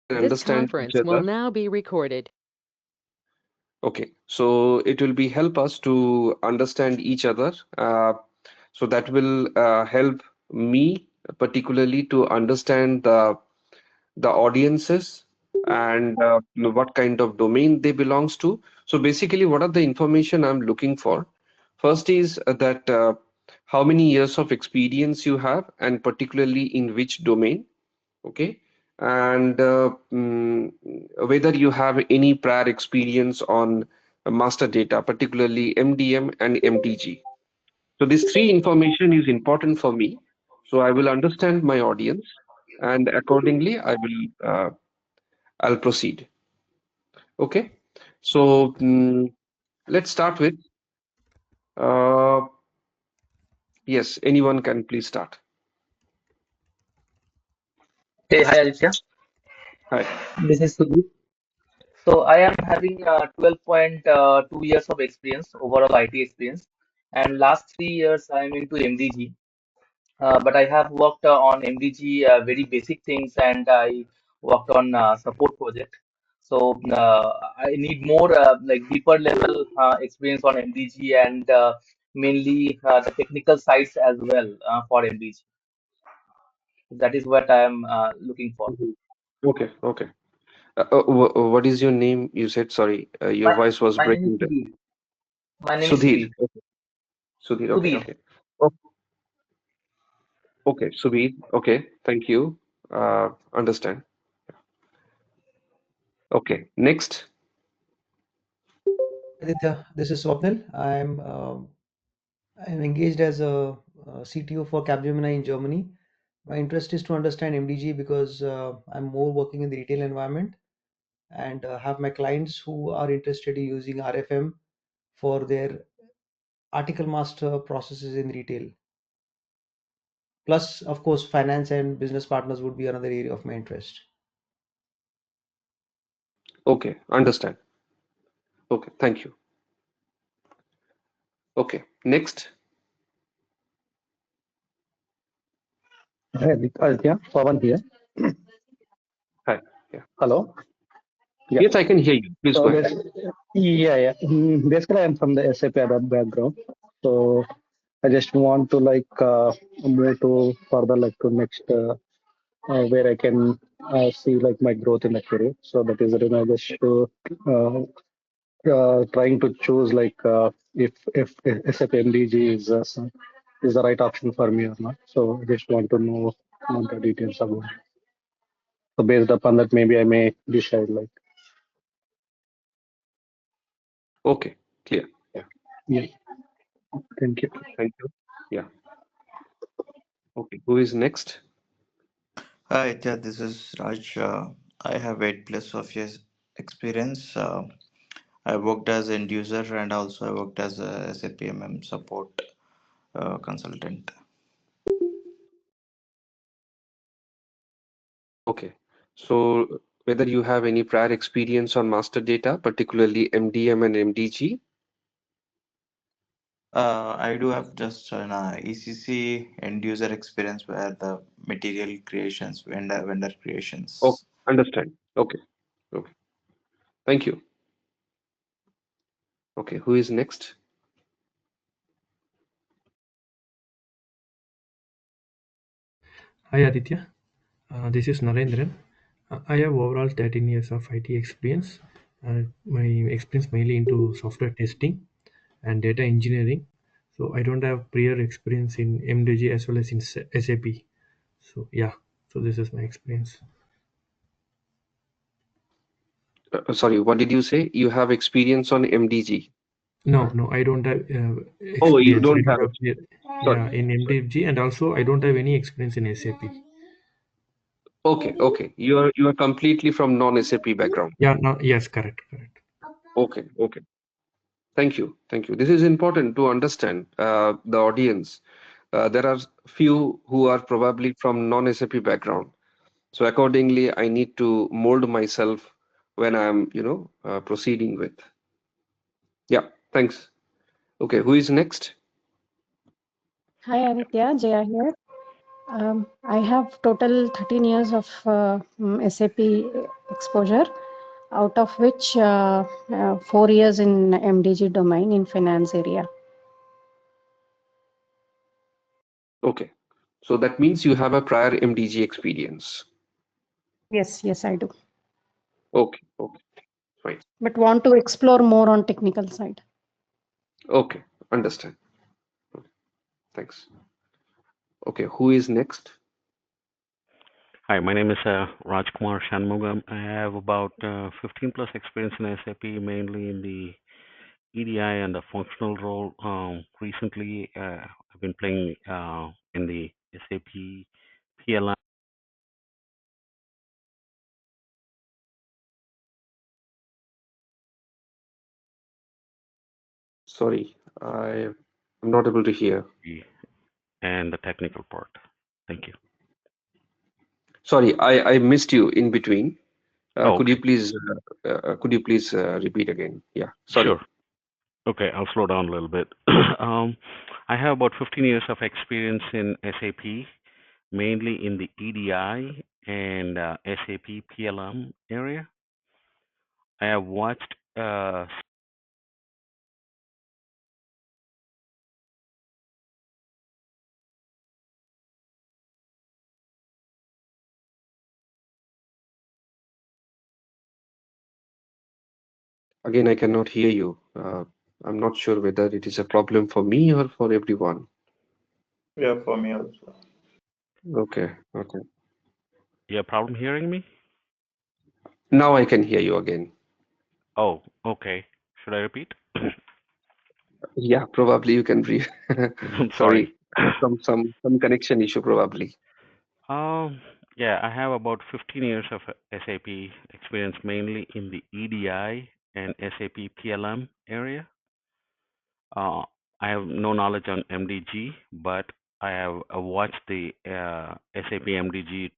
This understand each conference will other. now be recorded. Okay, so it will be help us to understand each other. So that will help me particularly to understand the audiences and what kind of domain they belongs to. So basically, what are the information I'm looking for? First is that how many years of experience you have, and particularly in which domain. Okay, and whether you have any prior experience on master data, particularly MDM and MDG. So this three information is important for me. So I will understand my audience, and accordingly I'll proceed. Okay. So let's start with uh, yes. Anyone can please start. Hey, hi Aditya. Hi. This is Sudhir. So I am having 12.2 years of experience, overall IT experience, and last 3 years I am into MDG. But I have worked on MDG very basic things, and I worked on support project. So I need more like deeper level experience on MDG and mainly the technical sides as well for MDG. That is what I am looking for. Mhm. Okay. Okay. What is your name? You said sorry. Your My voice was my name is breaking. Sudhir. My name is Sudhir. Sudhir. Okay. Sudhir. Okay. Sudhir. Okay. Oh, okay. Sudhir. Okay. Thank you. Understand. Okay. Next. Hi Aditya, this is Swapnil. I'm engaged as a CTO for Capgemini in Germany. My interest is to understand MDG because I'm more working in the retail environment and have my clients who are interested in using RFM for their article master processes in retail. Plus, of course, finance and business partners would be another area of my interest. Okay. Understand. Okay. Thank you. Okay. Next. Hey, Aditya, Pawan here. Hi. Yeah. Hello. Yeah. Yes, I can hear you. Please go So ahead. yeah. Basically, I'm from the SAP ABAP background. So I just want to move to further to next where I can see my growth in the career. So that is the reason I just trying to choose if SAP MDG is the right option for me or not. So I just want to know the details about it. So based upon that, maybe I may decide Okay. Clear. Yeah. yeah. Thank you. Thank you. Yeah. Okay. Who is next? Hi, yeah, this is Raj. I have 8 plus of years experience. I worked as end user and also I worked as a SAP support consultant. Okay. So whether you have any prior experience on master data, particularly MDM and MDG? I do have just an ECC end user experience where the material creations, vendor Oh, creations. understand. Okay. Okay. Thank you. Okay. Who is next? Hi Aditya, this is Narendran. I have overall 13 years of IT experience. My experience mainly into software testing and data engineering. So I don't have prior experience in MDG as well as in SAP. So yeah, so this is my experience. Sorry, what did you say? You have experience on MDG? No, I don't have Oh, you experience. I don't don't have have it. Sorry. yeah in Sorry. MDG, and also I don't have any experience in SAP. Okay. Okay. You are completely from non-SAP background. Yeah, no, yes, correct. Okay. Okay. Thank you. Thank you. This is important to understand the audience. There are few who are probably from non-SAP background. So accordingly, I need to mold myself when I'm, proceeding with. Yeah, thanks. Okay, who is next? Hi Aditya, Jaya here. I have total 13 years of SAP exposure, out of which 4 years in MDG domain in finance area. Okay. So that means you have a prior MDG experience. Yes, yes, I do. Okay, okay, fine. But want to explore more on technical side. Okay, understand. Thanks. Okay, who is next? Hi, my name is Rajkumar Shanmugam. I have about 15 plus experience in SAP, mainly in the EDI and the functional role. Recently, I've been playing in the SAP PLM. Sorry, I'm not able to hear. And the technical part. Thank you. Sorry, I missed you in between. Oh, Could okay. you please repeat again? Yeah, sorry. Sure. Okay, I'll slow down a little bit. I have about 15 years of experience in SAP, mainly in the EDI and SAP PLM area. I have watched Again, I cannot hear you. I'm not sure whether it is a problem for me or for everyone. Yeah, for me also. Okay, okay. you have problem hearing me? Now I can hear you again. Oh, okay. Should I repeat? Yeah, probably you can brief. I'm sorry. Sorry, some connection issue probably. Yeah, I have about 15 years of SAP experience, mainly in the EDI and SAP PLM area. Uh, I have no knowledge on MDG, but I have watched the SAP MDG.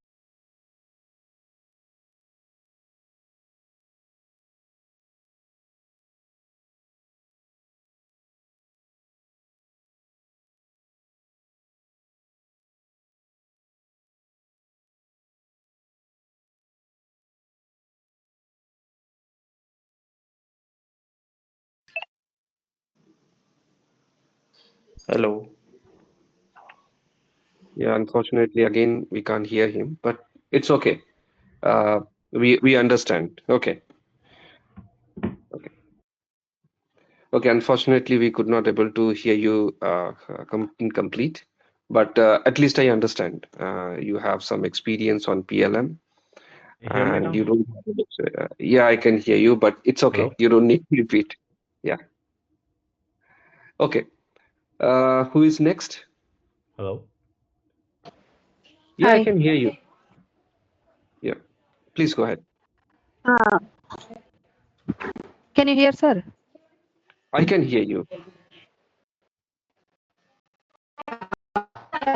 Hello. Yeah, unfortunately, again we can't hear him, but it's okay. Uh, we understand. Okay, okay, okay. Unfortunately, we could not able to hear you incomplete, but at least I understand. You have some experience on PLM, You hear me and now? you don't. Yeah, I can hear you, but it's Hello? okay. You don't need to repeat. Yeah. Okay. Who is next? Hello? Yeah, I Hi. can hear you. Yeah, please go ahead. Uh, can you hear, sir? I can hear you.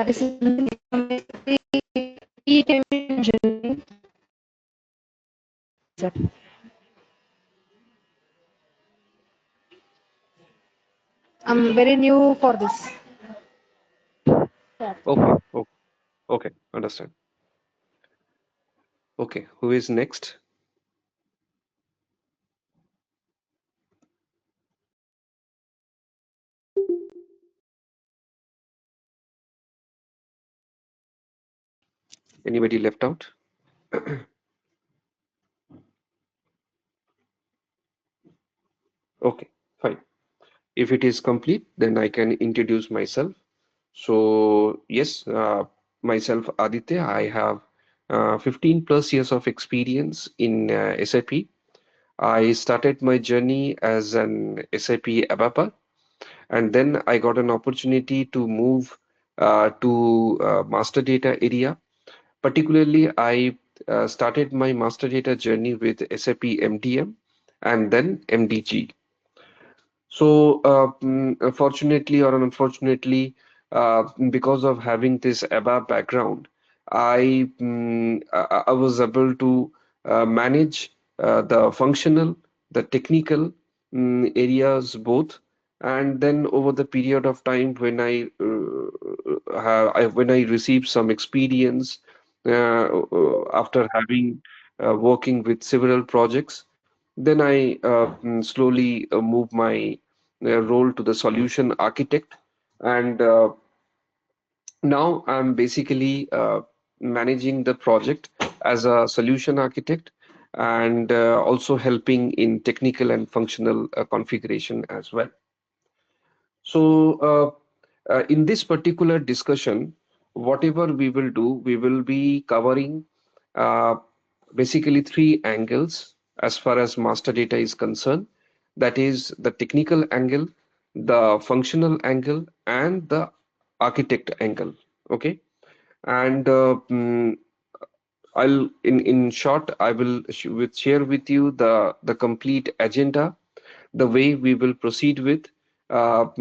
This is engineering, sir. I'm very new for this. Okay. Okay. Okay. Understand. Okay. Who is next? Anybody left out? Okay, fine. If it is complete, then I can introduce myself. So, yes, myself, Aditya, I have 15 plus years of experience in SAP. I started my journey as an SAP ABAPer, and then I got an opportunity to move to master data area. Particularly, I started my master data journey with SAP MDM and then MDG. So, fortunately or unfortunately, because of having this ABAP background, I was able to manage the functional, the technical areas both. And then over the period of time when when I received some experience after having working with several projects. Then I slowly move my role to the solution architect, and now I'm basically managing the project as a solution architect, and also helping in technical and functional configuration as well. So, in this particular discussion, whatever we will do, we will be covering uh, basically three angles as far as master data is concerned. That is the technical angle, the functional angle, and the architect angle. Okay, and in short, I will share with you the complete agenda, the way we will proceed with, what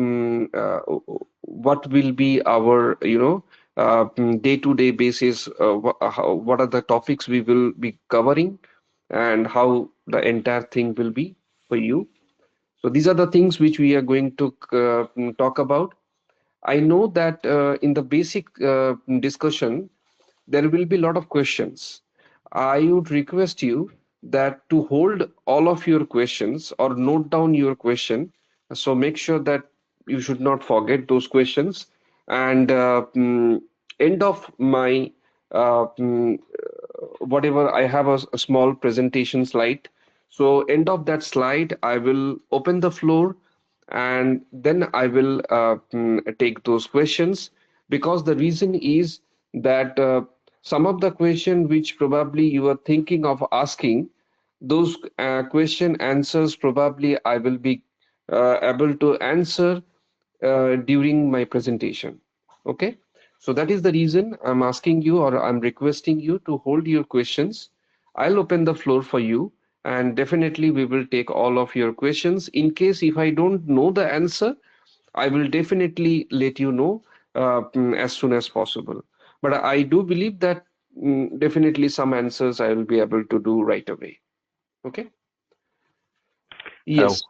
will be our, day-to-day basis, what are the topics we will be covering, and how the entire thing will be for you. So these are the things which we are going to talk about. I know that in the basic discussion, there will be a lot of questions. I would request you that to hold all of your questions or note down your question. So make sure that you should not forget those questions. And end of my whatever, I have a small presentation slide. So end of that slide, I will open the floor, and then I will take those questions, because the reason is that some of the question which probably you are thinking of asking, those question answers probably I will be able to answer during my presentation. Okay, so that is the reason I'm asking you, or I'm requesting you to hold your questions. I'll open the floor for you, and definitely we will take all of your questions. In case if I don't know the answer, I will definitely let you know as soon as possible. But I do believe that definitely some answers I will be able to do right away. Okay. So, Yes.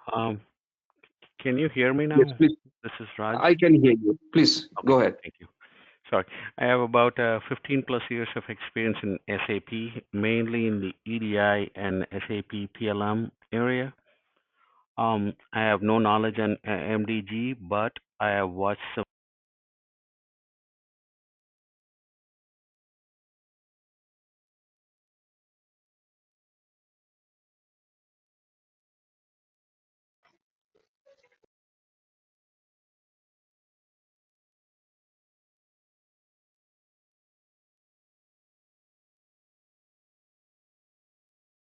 can you hear me Yes, now? please. This is Raj. I can hear you. Please Okay, go ahead. thank you. Sorry, I have about 15 plus years of experience in SAP, mainly in the EDI and SAP PLM area. I have no knowledge on MDG, but I have watched some.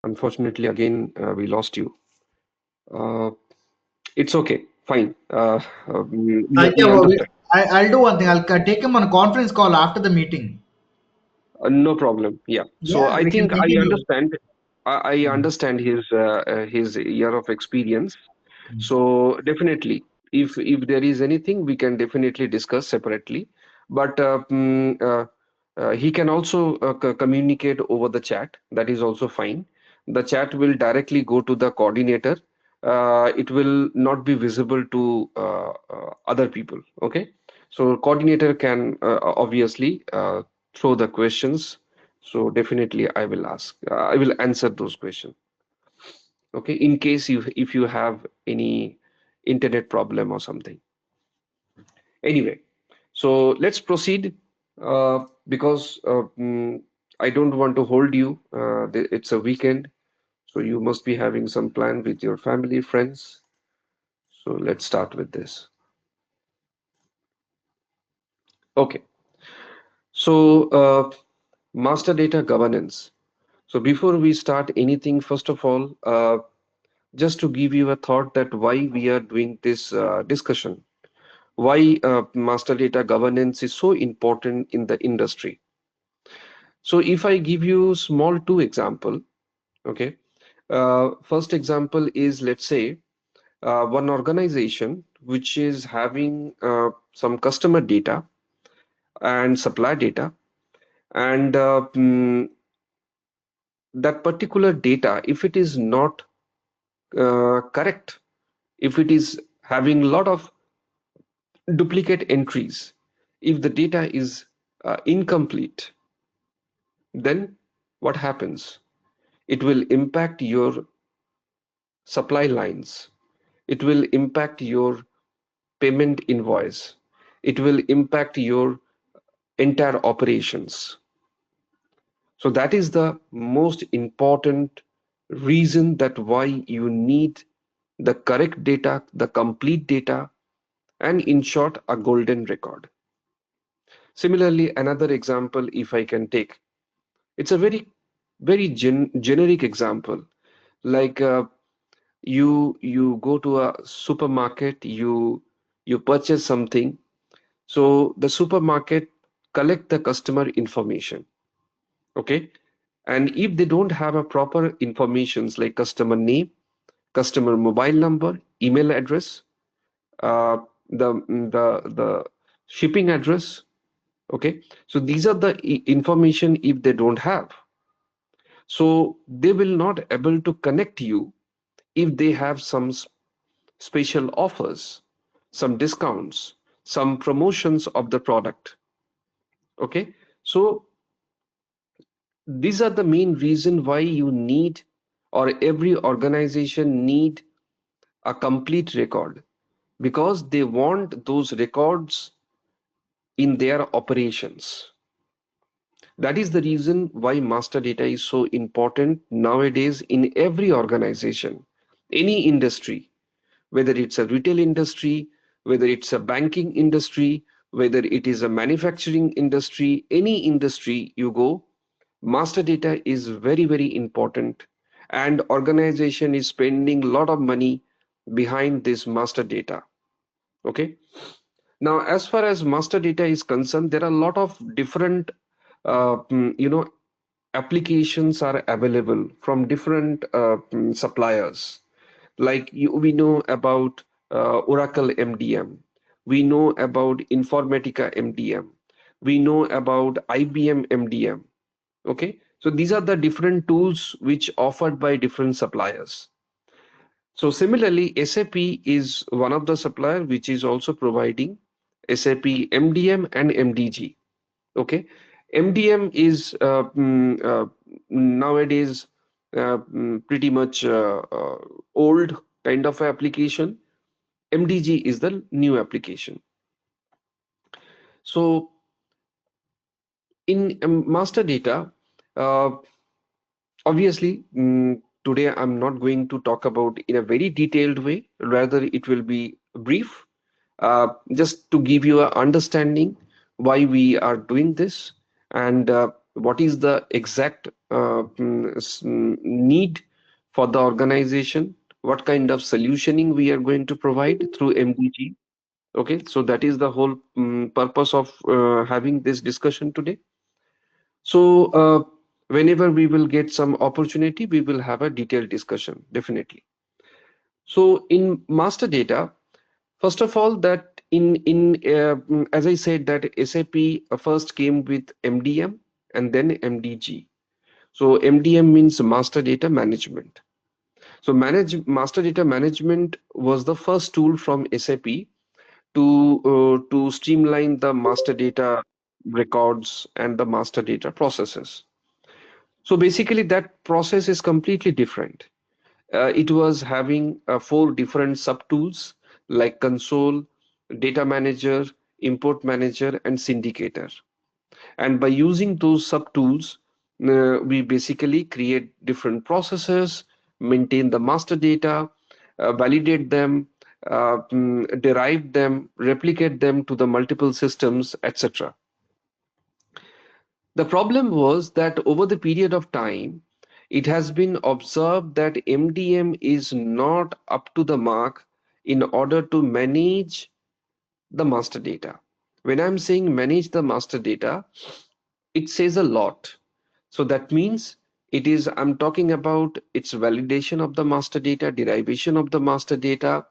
Unfortunately, again, we lost you. Uh, it's okay. Fine. We Yeah, well, understand. I'll do one thing. I'll take him on a conference call after the meeting. No problem. Yeah. So Yeah, I we can think I continue. understand. I understand his year of experience. So definitely, if there is anything, we can definitely discuss separately. But he can also communicate over the chat. That is also fine. The chat will directly go to the coordinator. It will not be visible to other people. Okay. So coordinator can obviously throw the questions. So definitely, I will ask. I will answer those questions. Okay, in case you if you have any internet problem or something. Anyway, so let's proceed, because I don't want to hold you. It's a weekend, so you must be having some plan with your family, friends. So let's start with this. Okay, so master data governance. So before we start anything, first of all, just to give you a thought that why we are doing this discussion, why master data governance is so important in the industry. So if I give you small two example, okay, first example is, let's say, one organization which is having some customer data and supply data, and that particular data, if it is not correct, if it is having a lot of duplicate entries, if the data is incomplete, then what happens? It will impact your supply lines. It will impact your payment invoice. It will impact your entire operations. So that is the most important reason that why you need the correct data, the complete data, and in short, a golden record. Similarly, another example, if I can take, it's a very generic example. Like you go to a supermarket, you purchase something. So the supermarket collect the customer information. Okay. And if they don't have a proper informations like customer name, customer mobile number, email address, uh, the shipping address. Okay, so these are the information if they don't have. So they will not able to connect you if they have some special offers, some discounts, some promotions of the product. Okay, so these are the main reason why you need or every organization need a complete record because they want those records in their operations. That is the reason why master data is so important nowadays in every organization, any industry, whether it's a retail industry, whether it's a banking industry, whether it is a manufacturing industry, any industry you go, master data is very, very important. And organization is spending a lot of money behind this master data. Okay. Now, as far as master data is concerned, there are a lot of different, you know, applications are available from different suppliers. Like we know about Oracle MDM, we know about Informatica MDM, we know about IBM MDM. Okay, so these are the different tools which offered by different suppliers. So similarly, SAP is one of the supplier which is also providing SAP MDM and MDG. Okay, MDM is nowadays pretty much old kind of application. MDG is the new application. So in master data, uh, obviously, today I'm not going to talk about in a very detailed way. Rather, it will be brief, just to give you an understanding why we are doing this and what is the exact need for the organization, what kind of solutioning we are going to provide through MDG. Okay, so that is the whole purpose of having this discussion today. So, whenever we will get some opportunity, we will have a detailed discussion, definitely. So, in master data, first of all, that as I said, that SAP first came with MDM and then MDG. So, MDM means master data management. So, master data management was the first tool from SAP to streamline the master data records and the master data processes. So basically, that process is completely different. It was having four different subtools like console, data manager, import manager, and syndicator. And by using those subtools, we basically create different processes, maintain the master data, validate them, derive them, replicate them to the multiple systems, etc. The problem was that over the period of time, it has been observed that MDM is not up to the mark in order to manage the master data. When I'm saying manage the master data, it says a lot. So that means I'm talking about its validation of the master data, derivation of the master data,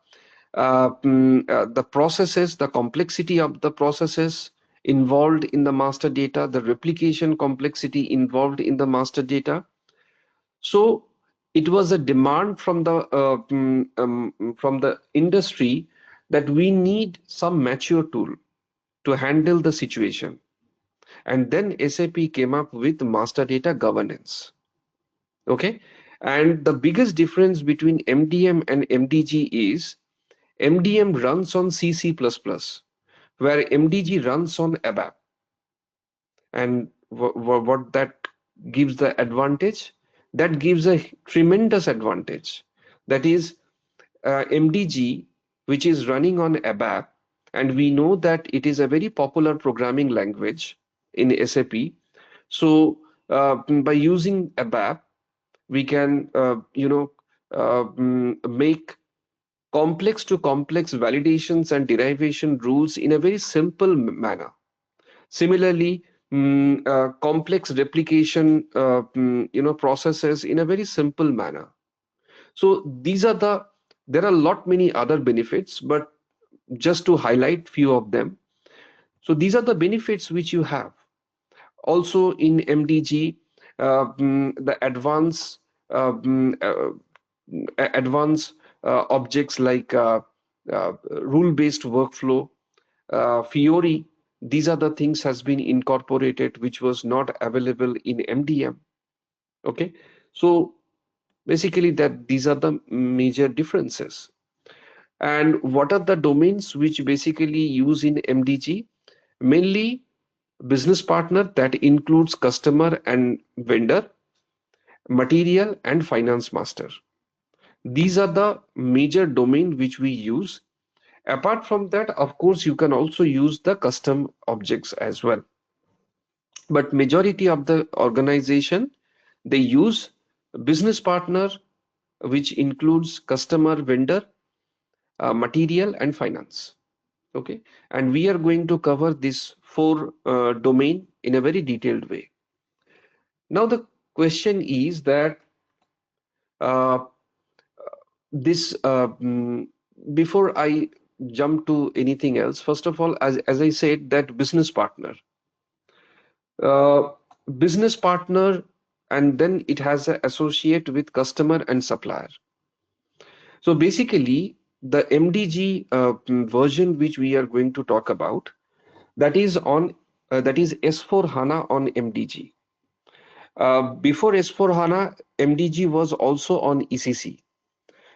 the processes, the complexity of the processes involved in the master data, the replication complexity involved in the master data. So it was a demand from the industry that we need some mature tool to handle the situation. And then SAP came up with master data governance. Okay, And the biggest difference between MDM and MDG is MDM runs on CC++, where MDG runs on ABAP. And what that gives the advantage? That gives a tremendous advantage. That is, MDG, which is running on ABAP, and we know that it is a very popular programming language in SAP. So by using ABAP, we can make complex to complex validations and derivation rules in a very simple manner. Similarly, complex replication processes in a very simple manner. So there are a lot many other benefits, but just to highlight few of them. So these are the benefits which you have. Also in MDG, the advanced objects like rule-based workflow, Fiori, these are the things has been incorporated which was not available in MDM. Okay, so basically these are the major differences. And what are the domains which basically use in MDG? Mainly business partner, that includes customer and vendor, material and finance master. These are the major domain which we use. Apart from that, of course, you can also use the custom objects as well. But majority of the organization, they use business partner, which includes customer, vendor, material and finance. Okay, and we are going to cover this four domain in a very detailed way. Now the question is that uh, this before I jump to anything else, first of all, as I said, that uh, business partner, and then it has an associate with customer and supplier. So basically, the MDG version which we are going to talk about, that is S4 HANA on MDG. Before S4 HANA, MDG was also on ECC.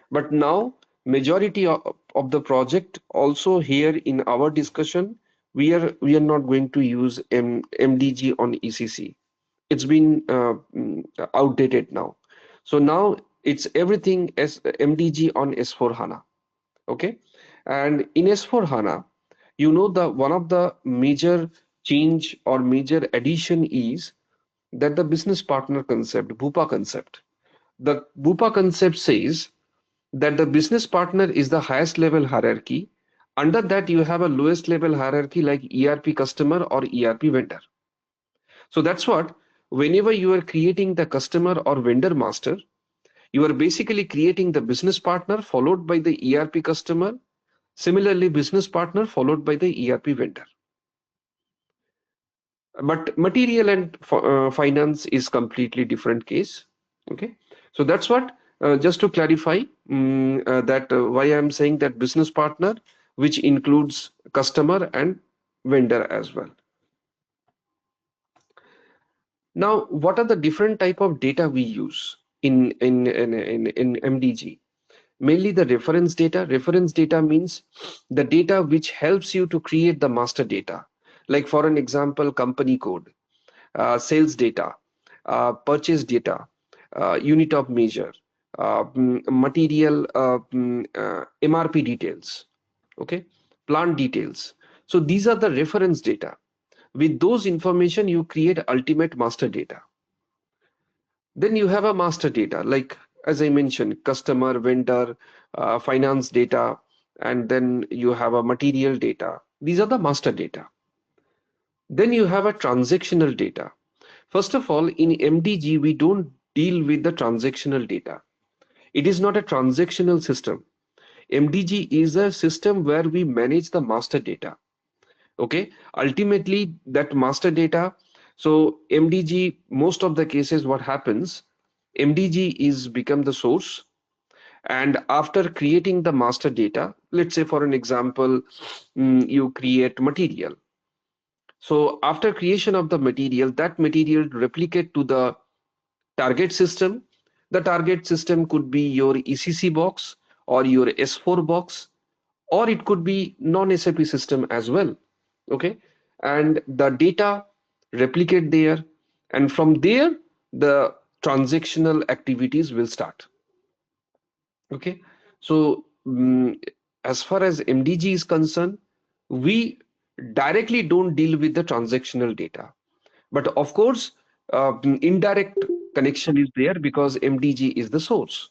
But now, majority of the project, also here in our discussion, we are not going to use MDG on ECC. It's been outdated now. So now it's everything as MDG on S4 HANA. Okay, and in S4 HANA, the one of the major change or major addition is that the business partner concept, BUPA concept. The BUPA concept says that the business partner is the highest level hierarchy. Under that, you have a lowest level hierarchy like ERP customer or ERP vendor. So that's what, whenever you are creating the customer or vendor master, you are basically creating the business partner followed by the ERP customer. Similarly, business partner followed by the ERP vendor. But material and finance is completely different case. Okay, so that's what, just to clarify, that why I'm saying that business partner, which includes customer and vendor as well. Now, what are the different type of data we use in MDG? Mainly the reference data. Reference data means the data which helps you to create the master data. Like for an example, company code, sales data, purchase data, unit of measure, material, MRP details, okay, plant details. So these are the reference data. With those information, you create ultimate master data. Then you have a master data, like as I mentioned, customer, vendor, finance data, and then you have a material data. These are the master data. Then you have a transactional data. First of all, in MDG, we don't deal with the transactional data. It is not a transactional system. MDG is a system where we manage the master data. Okay, ultimately that master data. So MDG, most of the cases, what happens, MDG is become the source, and after creating the master data, let's say for an example, you create material. So after creation of the material, that material replicate to the target system. The target system could be your ECC box or your S4 box, or it could be non-SAP system as well. Okay, and the data replicate there, and from there the transactional activities will start. Okay, so as far as MDG is concerned, we directly don't deal with the transactional data, but of course, indirect connection is there because MDG is the source.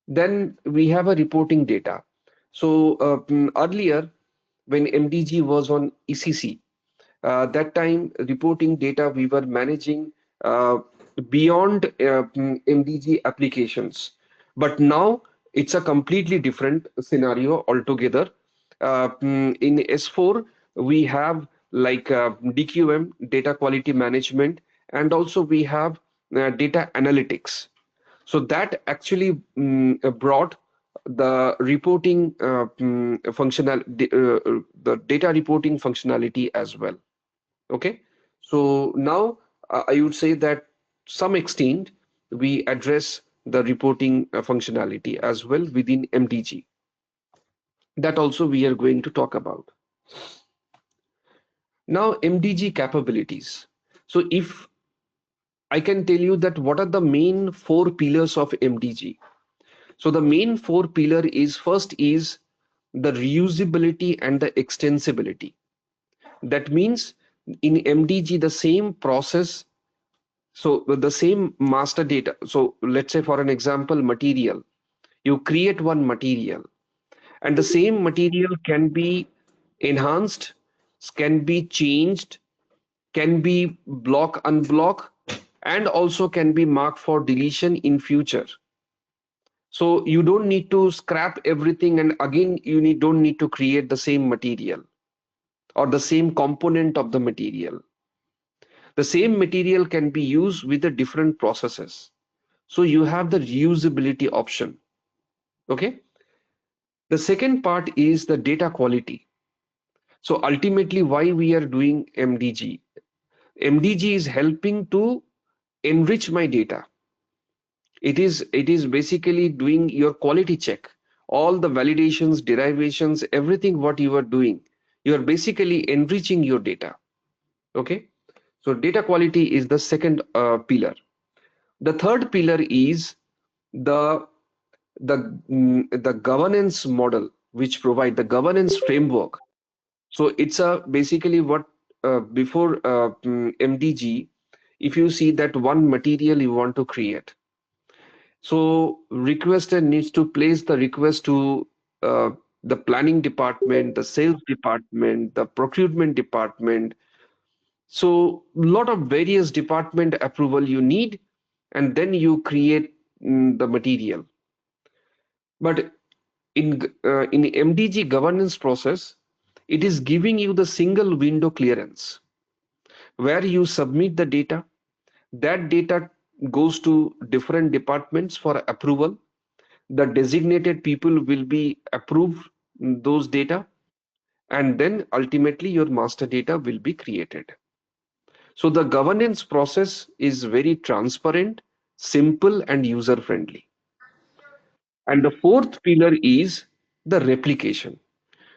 Then we have a reporting data. So earlier, when MDG was on ECC, that time reporting data we were managing uh, beyond MDG applications. But now it's a completely different scenario altogether. In S4, we have like DQM, data quality management, and also we have data analytics. So that actually brought the reporting the data reporting functionality as well. Okay, so now I would say that some extent we address the reporting functionality as well within MDG. That also we are going to talk about. Now MDG capabilities. So if I can tell you that what are the main four pillars of MDG. So the main four pillar is first is the reusability and the extensibility. That means in MDG the same process, so the same master data. So let's say for an example, material. You create one material and the same material can be enhanced, can be changed, can be block unblock, and also can be marked for deletion in future. So you don't need to scrap everything and again don't need to create the same material or the same component of the material. The same material can be used with the different processes. So you have the reusability option. Okay. The second part is the data quality. So ultimately why we are doing MDG? MDG is helping to enrich my data. It is basically doing your quality check, all the validations, derivations, everything what you are doing. You are basically enriching your data. Okay. So data quality is the second pillar. The third pillar is the the governance model which provide the governance framework. So it's a basically what before MDG, if you see that one material you want to create, so requester needs to place the request to the planning department, the sales department, the procurement department. So lot of various department approval you need, and then you create the material. But in MDG governance process, it is giving you the single window clearance where you submit the data. That data goes to different departments for approval. The designated people will be approved those data, and then ultimately your master data will be created. So the governance process is very transparent, simple, and user friendly. And the fourth pillar is the replication.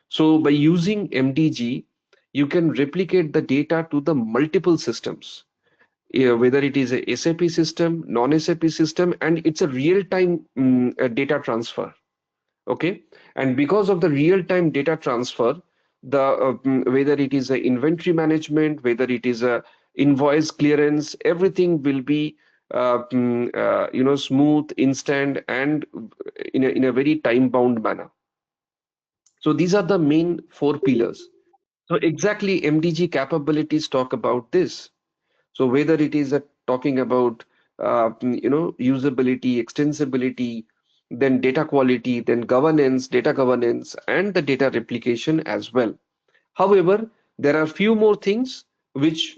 So by using MDG, you can replicate the data to the multiple systems, whether it is a SAP system, non-SAP system, and it's a real-time data transfer. Okay, and because of the real-time data transfer, the whether it is a inventory management, whether it is a invoice clearance, everything will be smooth, instant, and in a very time-bound manner. So these are the main four pillars. So exactly MDG capabilities talk about this. So whether it is talking about usability, extensibility, then data quality, then governance, data governance, and the data replication as well. However, there are few more things which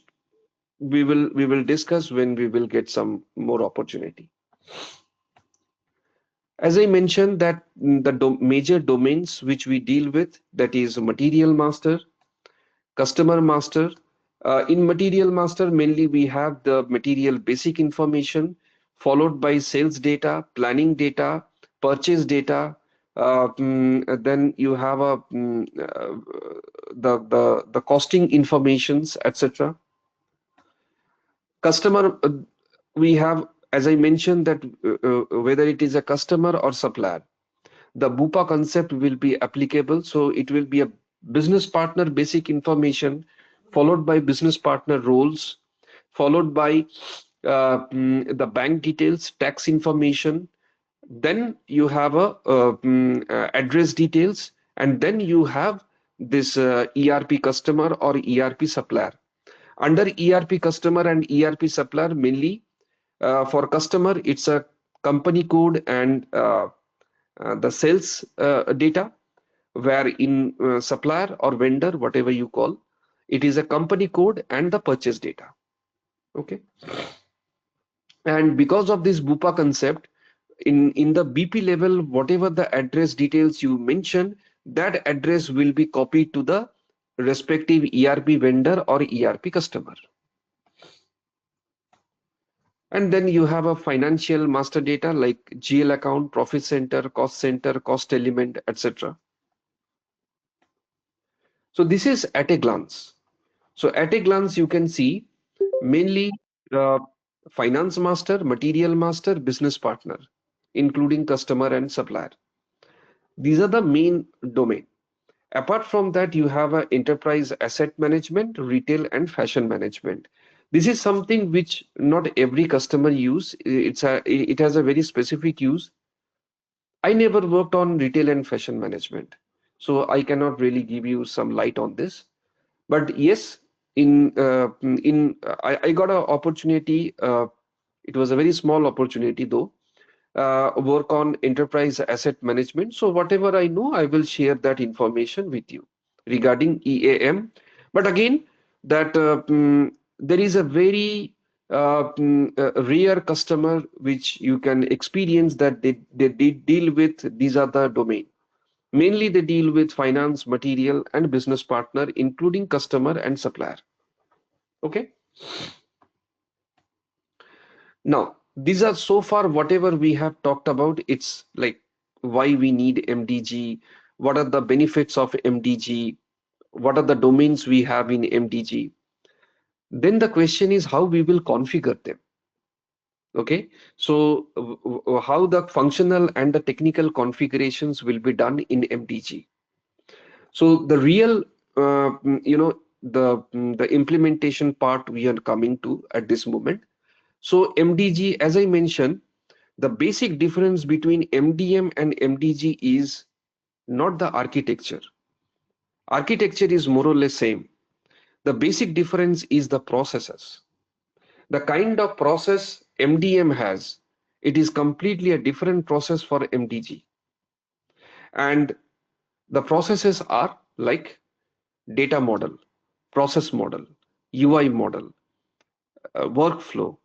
we will discuss when we will get some more opportunity. As I mentioned that the major domains which we deal with, that is material master, customer master. In material master, mainly we have the material basic information, followed by sales data, planning data, purchase data. Then you have the costing informations, etc. Customer, we have, as I mentioned, that whether it is a customer or supplier, the BUPA concept will be applicable. So it will be a business partner basic information, followed by business partner roles, followed by the bank details, tax information. Then you have address details, and then you have this ERP customer or ERP supplier. Under ERP customer and ERP supplier, mainly for customer, it's a company code and the sales data, where in supplier or vendor, whatever you call, it is a company code and the purchase data. Okay. And because of this BUPA concept, in the BP level, whatever the address details you mention, that address will be copied to the respective ERP vendor or ERP customer. And then you have a financial master data like GL account, profit center, cost element, etc. So this is at a glance. So at a glance, you can see mainly finance master, material master, business partner, including customer and supplier. These are the main domain. Apart from that, you have a enterprise asset management, retail and fashion management. This is something which not every customer use. It has a very specific use. I never worked on retail and fashion management, so I cannot really give you some light on this. But yes, I got an opportunity. It was a very small opportunity though. Work on enterprise asset management. So whatever I know, I will share that information with you regarding EAM. But again, that there is a very rare customer which you can experience that they deal with these other domain. Mainly they deal with finance, material and business partner, including customer and supplier. Okay. Now, these are so far whatever we have talked about. It's like why we need MDG, what are the benefits of MDG, what are the domains we have in MDG. Then the question is how we will configure them. Okay, so how the functional and the technical configurations will be done in MDG. So the real, the implementation part we are coming to at this moment. So MDG, as I mentioned, the basic difference between MDM and MDG is not the architecture. Architecture is more or less same. The basic difference is the processes. The kind of process MDM has, it is completely a different process for MDG. And the processes are like data model, process model, UI model, workflow,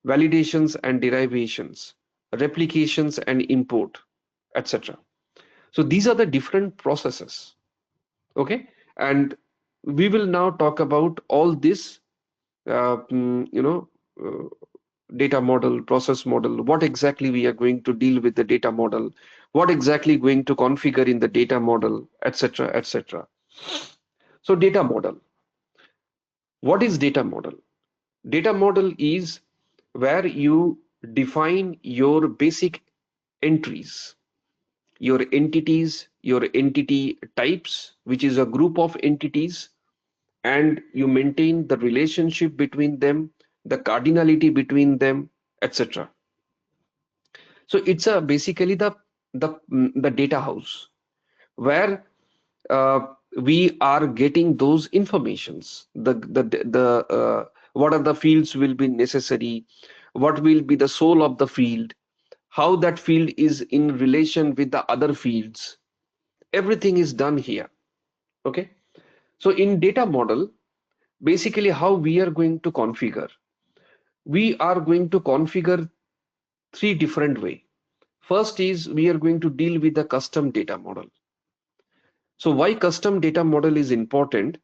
validations and derivations, replications and import, etc. So these are the different processes. Okay, and we will now talk about all this, uh, mm, you know, uh, data model, process model, what exactly we are going to deal with the data model, what exactly going to configure in the data model, etc., etc. So data model. What is data model? Data model is where you define your basic entries, your entities, your entity types, which is a group of entities, and you maintain the relationship between them, the cardinality between them, etc. So it's basically the data house where we are getting those informations. What are the fields will be necessary? What will be the soul of the field? How that field is in relation with the other fields? Everything is done here. Okay. So in data model, basically how we are going to configure. We are going to configure three different way. First is we are going to deal with the custom data model. So why custom data model is important?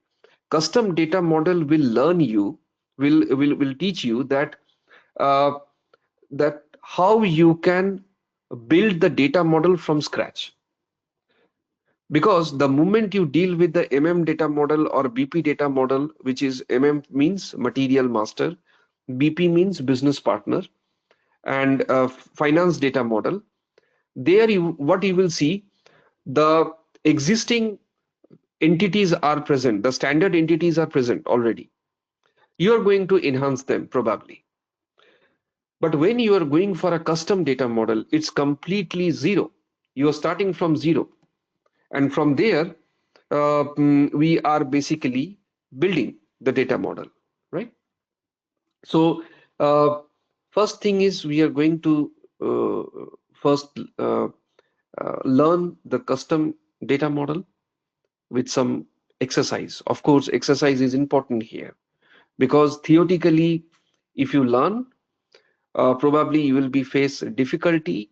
Custom data model will learn you, will teach you that that how you can build the data model from scratch. Because the moment you deal with the data model or BP data model, which is means material master, BP means business partner, and finance data model, there what you will see, the existing entities are present, the standard entities are present already. You are going to enhance them probably. But when you are going for a custom data model, it's completely zero. You are starting from zero. And from there, we are basically building the data model, right? So first thing is we are going to first learn the custom data model with some exercise. Of course, exercise is important here because theoretically, if you learn, probably you will be face difficulty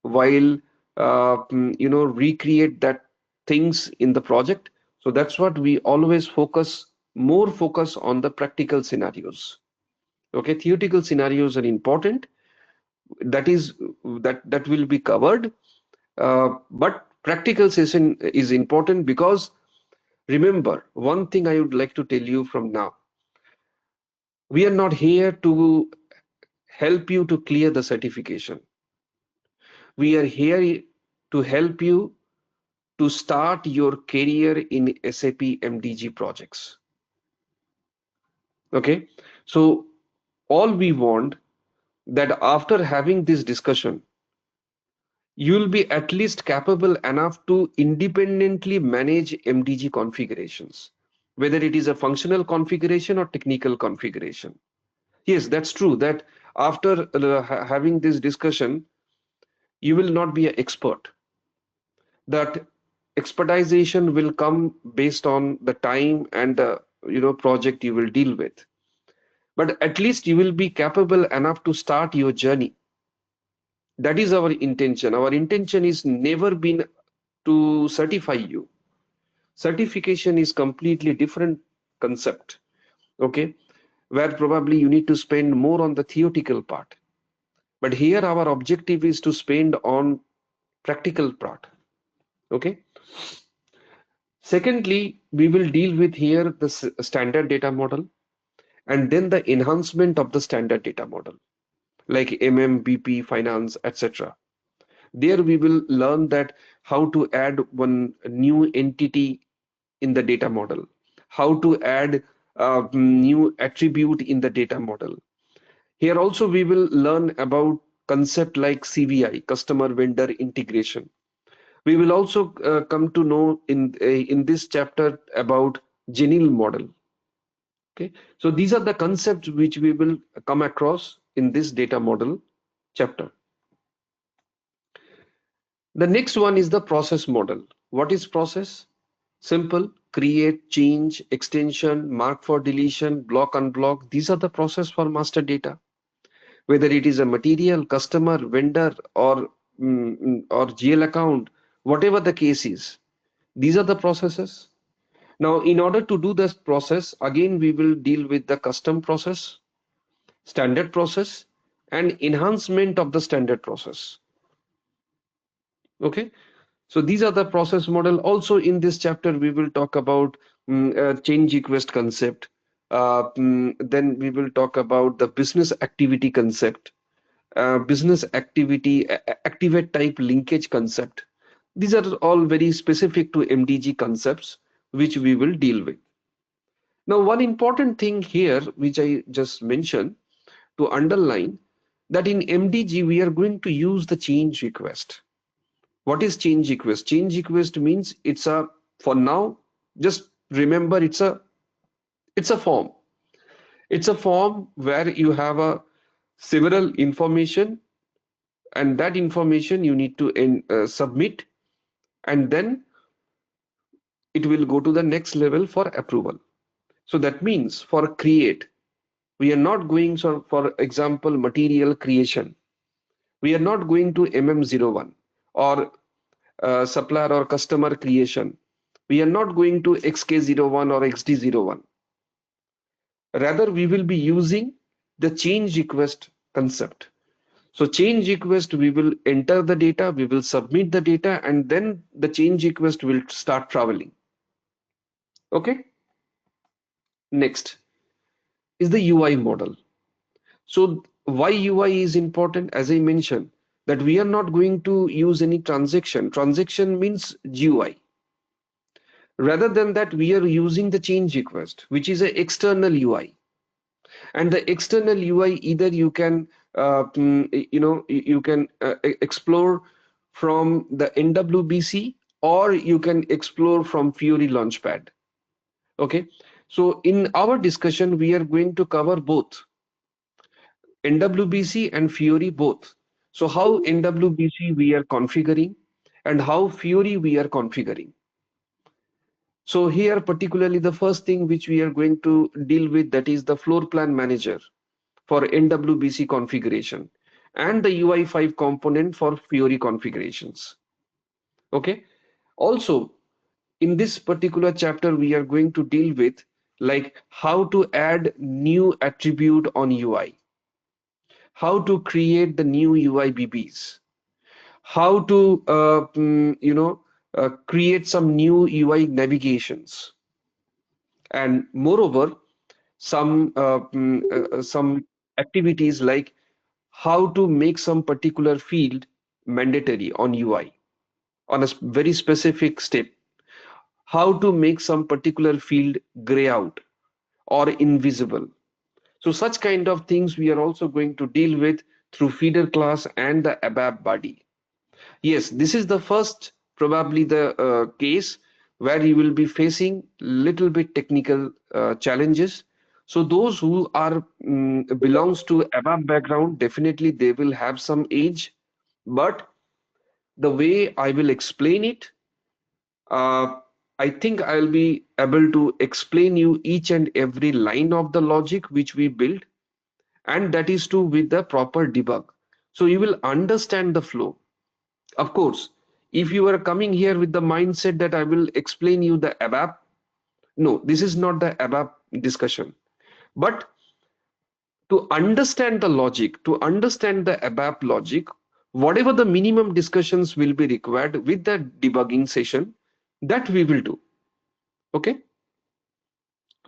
while recreate that things in the project. So that's what we always focus on the practical scenarios. Okay, theoretical scenarios are important. That is that will be covered, but practical session is important because remember one thing I would like to tell you from now. We are not here to help you to clear the certification. We are here to help you to start your career in SAP MDG projects. Okay, so all we want that after having this discussion, you'll be at least capable enough to independently manage MDG configurations, whether it is a functional configuration or technical configuration. Yes, that's true that after having this discussion, you will not be an expert. That expertization will come based on the time and the project you will deal with. But at least you will be capable enough to start your journey. That is our intention. Our intention is never been to certify you. Certification is completely different concept. Okay, where probably you need to spend more on the theoretical part. But here our objective is to spend on practical part. Okay. Secondly, we will deal with here the standard data model and then the enhancement of the standard data model like BP, finance, etc. There we will learn that how to add one new entity in the data model, how to add a new attribute in the data model. Here also we will learn about concept like CVI, customer vendor integration. We will also come to know in this chapter about Genil model. Okay, so these are the concepts which we will come across in this data model chapter. The next one is the process model. What is process? Simple: create, change, extension, mark for deletion, block, unblock. These are the process for master data. Whether it is a material, customer, vendor, or GL account, whatever the case is, these are the processes. Now, in order to do this process, again, we will deal with the custom process, standard process, and enhancement of the standard process. Okay, so these are the process model. Also in this chapter, we will talk about change request concept. Then we will talk about the business activity concept, business activity, activate type linkage concept. These are all very specific to MDG concepts, which we will deal with. Now, one important thing here, which I just mentioned to underline, that in MDG, we are going to use the change request. What is change request? Change request means it's a, for now, just remember it's a form. It's a form where you have a several information, and that information you need to submit, and then it will go to the next level for approval. So that means for create, we are not going, so for example, material creation, we are not going to MM01 or supplier or customer creation. We are not going to XK01 or XD01. Rather, we will be using the change request concept. So change request, we will enter the data, we will submit the data, and then the change request will start traveling. Okay. Next is the UI model. So why UI is important? As I mentioned, that we are not going to use any transaction. Transaction means GUI. Rather than that, we are using the change request, which is an external UI. And the external UI, either you can, you can explore from the NWBC, or you can explore from Fiori Launchpad. Okay. So in our discussion, we are going to cover both NWBC and Fiori both. So how NWBC we are configuring and how Fiori we are configuring. So here particularly the first thing which we are going to deal with, that is the floor plan manager for NWBC configuration and the UI5 component for Fiori configurations. Okay. Also, in this particular chapter, we are going to deal with like how to add new attribute on UI, how to create the new UIBBs, how to create some new UI navigations, and moreover some activities like how to make some particular field mandatory on UI on a very specific step, how to make some particular field gray out or invisible. So such kind of things we are also going to deal with through feeder class and the ABAP body. Yes, this is the first, probably the case where you will be facing little bit technical challenges. So those who are belongs to ABAP background, definitely they will have some edge. But the way I will explain it, uh, I think I'll be able to explain you each and every line of the logic which we build, and that is to with the proper debug. So you will understand the flow. Of course, if you are coming here with the mindset that I will explain you the ABAP, no, this is not the ABAP discussion. But to understand the logic, to understand the ABAP logic, whatever the minimum discussions will be required with the debugging session, that we will do. Okay,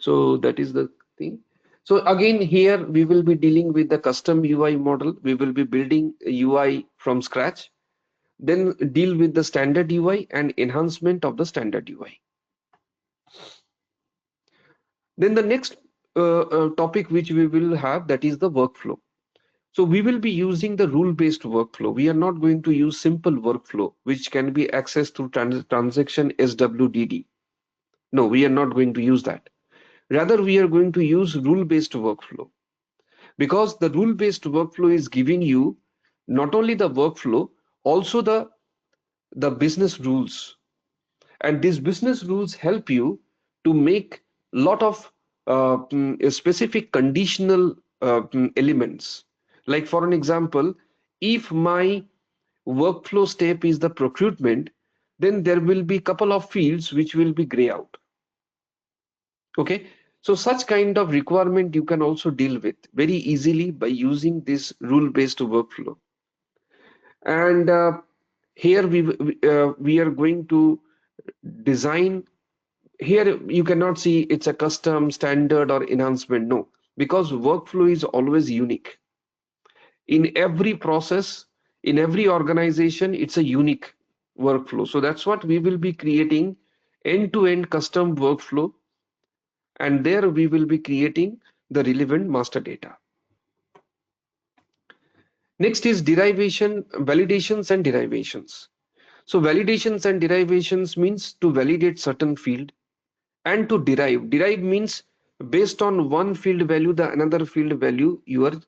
so that is the thing. So again, here we will be dealing with the custom UI model. We will be building a UI from scratch, then deal with the standard UI and enhancement of the standard UI. Then the next topic which we will have, that is the workflow. So we will be using the rule-based workflow. We are not going to use simple workflow which can be accessed through transaction SWDD. No, we are not going to use that. Rather, we are going to use rule-based workflow, because the rule-based workflow is giving you not only the workflow, also the business rules. And these business rules help you to make lot of specific conditional elements. Like for an example, if my workflow step is the procurement, then there will be couple of fields which will be gray out. Okay, so such kind of requirement you can also deal with very easily by using this rule-based workflow. And here we are going to design. Here you cannot see it's a custom, standard, or enhancement. No, because workflow is always unique. In every process, in every organization, it's a unique workflow. So that's what we will be creating, end-to-end custom workflow, and there we will be creating the relevant master data. Next is derivation, validations and derivations. So validations and derivations means to validate certain field, and to derive. Derive means based on one field value, the another field value you are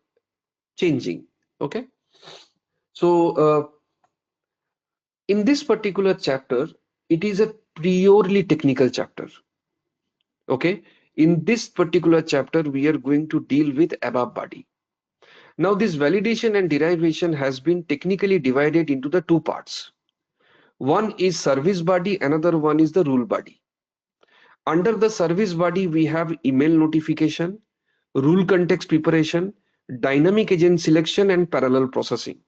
changing. Okay. So in this particular chapter, it is a purely technical chapter. Okay. In this particular chapter, we are going to deal with ABAP body. Now this validation and derivation has been technically divided into the two parts. One is service body, another one is the rule body. Under the service body, we have email notification, rule context preparation, dynamic agent selection, and parallel processing.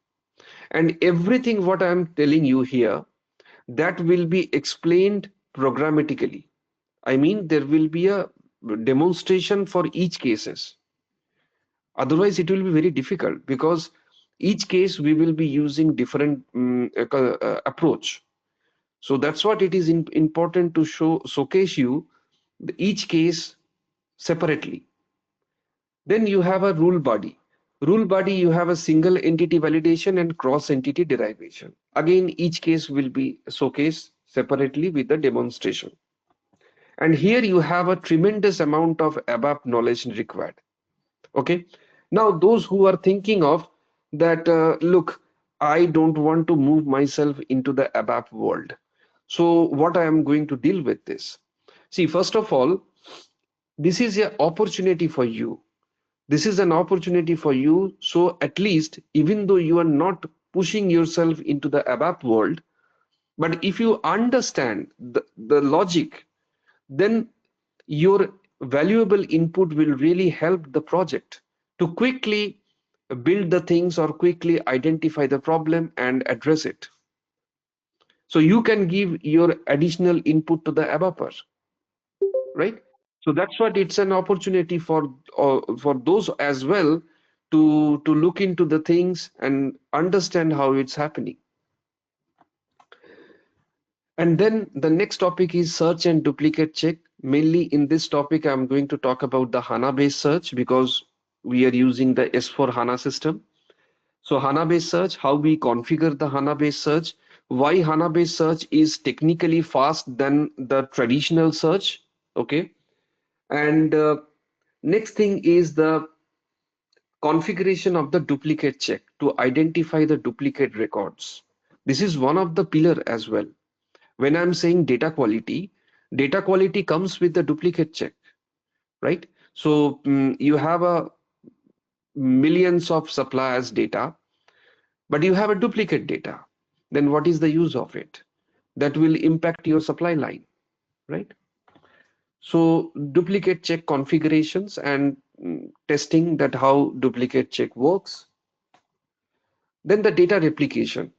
And everything what I'm telling you here, that will be explained programmatically. I mean, there will be a demonstration for each cases. Otherwise, it will be very difficult because each case we will be using different approach. So that's what it is important to showcase you each case separately. Then you have a rule body. Rule body, you have a single entity validation and cross entity derivation. Again, each case will be showcased separately with the demonstration. And here you have a tremendous amount of ABAP knowledge required. Okay. Now, those who are thinking of that, look, I don't want to move myself into the ABAP world. So what I am going to deal with this? See, first of all, this is an opportunity for you. This is an opportunity for you. So at least, even though you are not pushing yourself into the ABAP world, but if you understand the logic, then your valuable input will really help the project to quickly build the things or quickly identify the problem and address it. So you can give your additional input to the ABAPer, right? So that's what it's an opportunity for those as well to look into the things and understand how it's happening. And then the next topic is search and duplicate check. Mainly in this topic, I'm going to talk about the HANA based search because we are using the S4 HANA system. So HANA based search, how we configure the HANA based search, why HANA based search is technically fast than the traditional search. Okay. And next thing is the configuration of the duplicate check to identify the duplicate records. This is one of the pillar as well. When I'm saying data quality comes with the duplicate check, right? So you have a millions of suppliers data, but you have a duplicate data. Then what is the use of it? That will impact your supply line, right? So duplicate check configurations and testing that how duplicate check works. Then the data replication.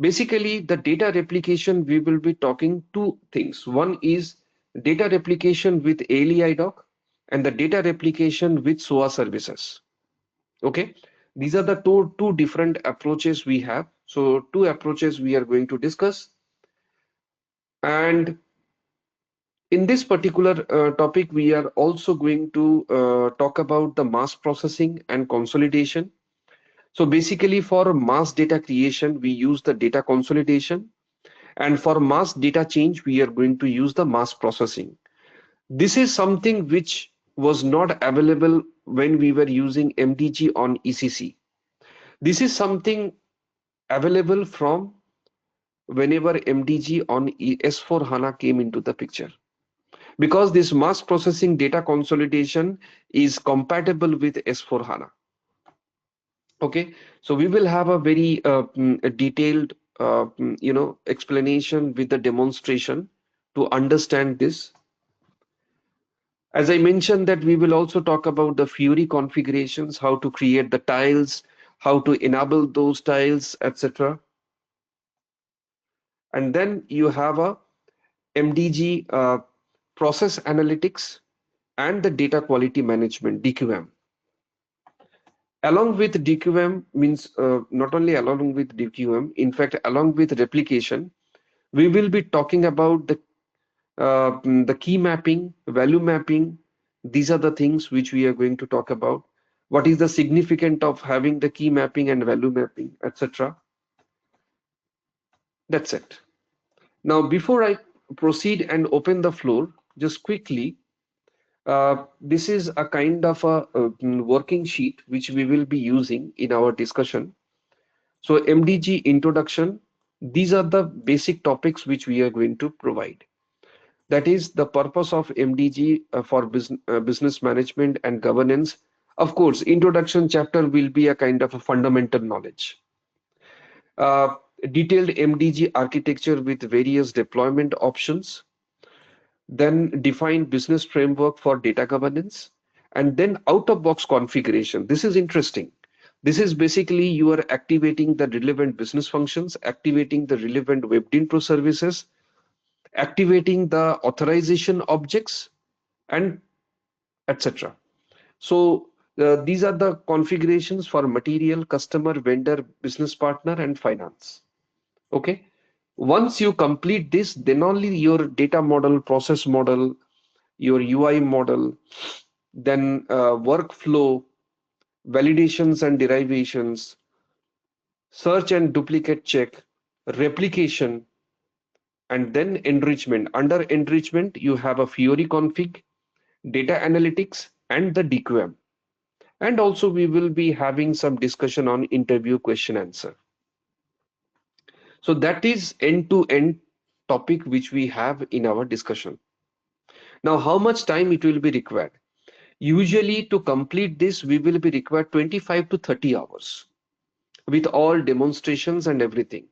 Basically, the data replication, we will be talking two things. One is data replication with ALI doc and the data replication with SOA services. Okay, these are the two different approaches we have. So two approaches we are going to discuss. And in this particular topic, we are also going to talk about the mass processing and consolidation. So basically for mass data creation, we use the data consolidation. And for mass data change, we are going to use the mass processing. This is something which was not available when we were using MDG on ECC. This is something available from whenever MDG on S4 HANA came into the picture. Because this mass processing data consolidation is compatible with S4 HANA. Okay, so we will have a very a detailed explanation with the demonstration to understand this. As I mentioned that we will also talk about the Fury configurations, how to create the tiles, how to enable those tiles, etc. And then you have a MDG process analytics and the data quality management, DQM. Along with DQM means not only along with DQM, in fact, along with replication, we will be talking about the key mapping, value mapping. These are the things which we are going to talk about. What is the significance of having the key mapping and value mapping, etc. That's it. Now, before I proceed and open the floor, just quickly, this is a kind of a working sheet which we will be using in our discussion. So MDG introduction, these are the basic topics which we are going to provide. That is the purpose of MDG for business management and governance. Of course, introduction chapter will be a kind of a fundamental knowledge. Detailed MDG architecture with various deployment options. Then define business framework for data governance And then out-of-box configuration. This is interesting. This is basically you are activating the relevant business functions, activating the relevant webbed intro services, activating the authorization objects, and etc. So these are the configurations for material, customer, vendor, business partner, and finance. Okay. Once you complete this, then only your data model, process model, your UI model, then workflow, validations and derivations, search and duplicate check, replication, and then enrichment. Under enrichment, you have a Fiori config, data analytics, and the DQM. And also we will be having some discussion on interview question answer. So that is end-to-end topic which we have in our discussion. Now, how much time it will be required? Usually to complete this, we will be required 25 to 30 hours with all demonstrations and everything.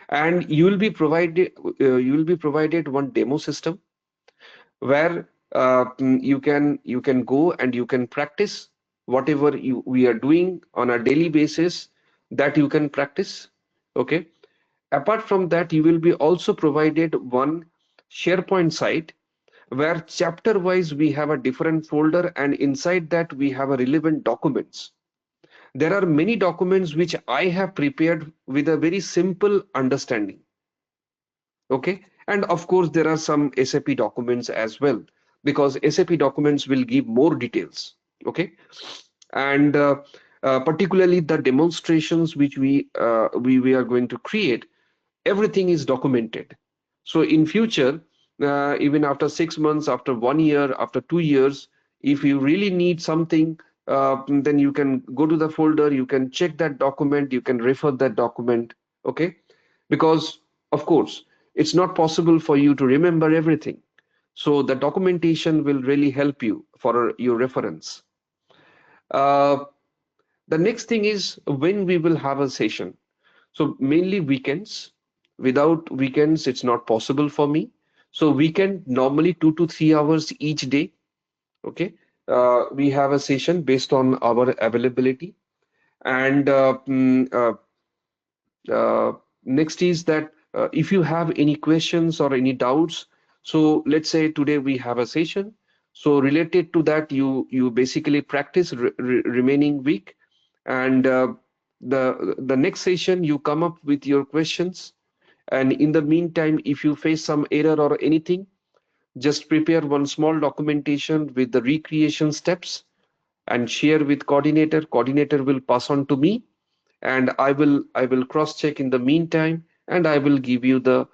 And you will be provided one demo system where you can go and you can practice whatever we are doing on a daily basis, that you can practice. Okay. Apart from that, you will be also provided one SharePoint site where chapter wise we have a different folder, and inside that we have a relevant documents. There are many documents which I have prepared with a very simple understanding. Okay. And of course, there are some SAP documents as well, because SAP documents will give more details. Okay. And particularly the demonstrations which we are going to create, everything is documented. So in future, even after 6 months, after 1 year, after 2 years, if you really need something, then you can go to the folder, you can check that document, you can refer that document. Okay. Because of course, it's not possible for you to remember everything. So the documentation will really help you for your reference. Uh, the next thing is when we will have a session. So mainly weekends. Without weekends, it's not possible for me. So weekend normally 2 to 3 hours each day. Okay. We have a session based on our availability. And next is that if you have any questions or any doubts, so let's say today we have a session. So related to that, you basically practice remaining week, and the next session you come up with your questions. And in the meantime, if you face some error or anything, just prepare one small documentation with the recreation steps and share with coordinator. Coordinator will pass on to me, and I will cross check in the meantime, and I will give you the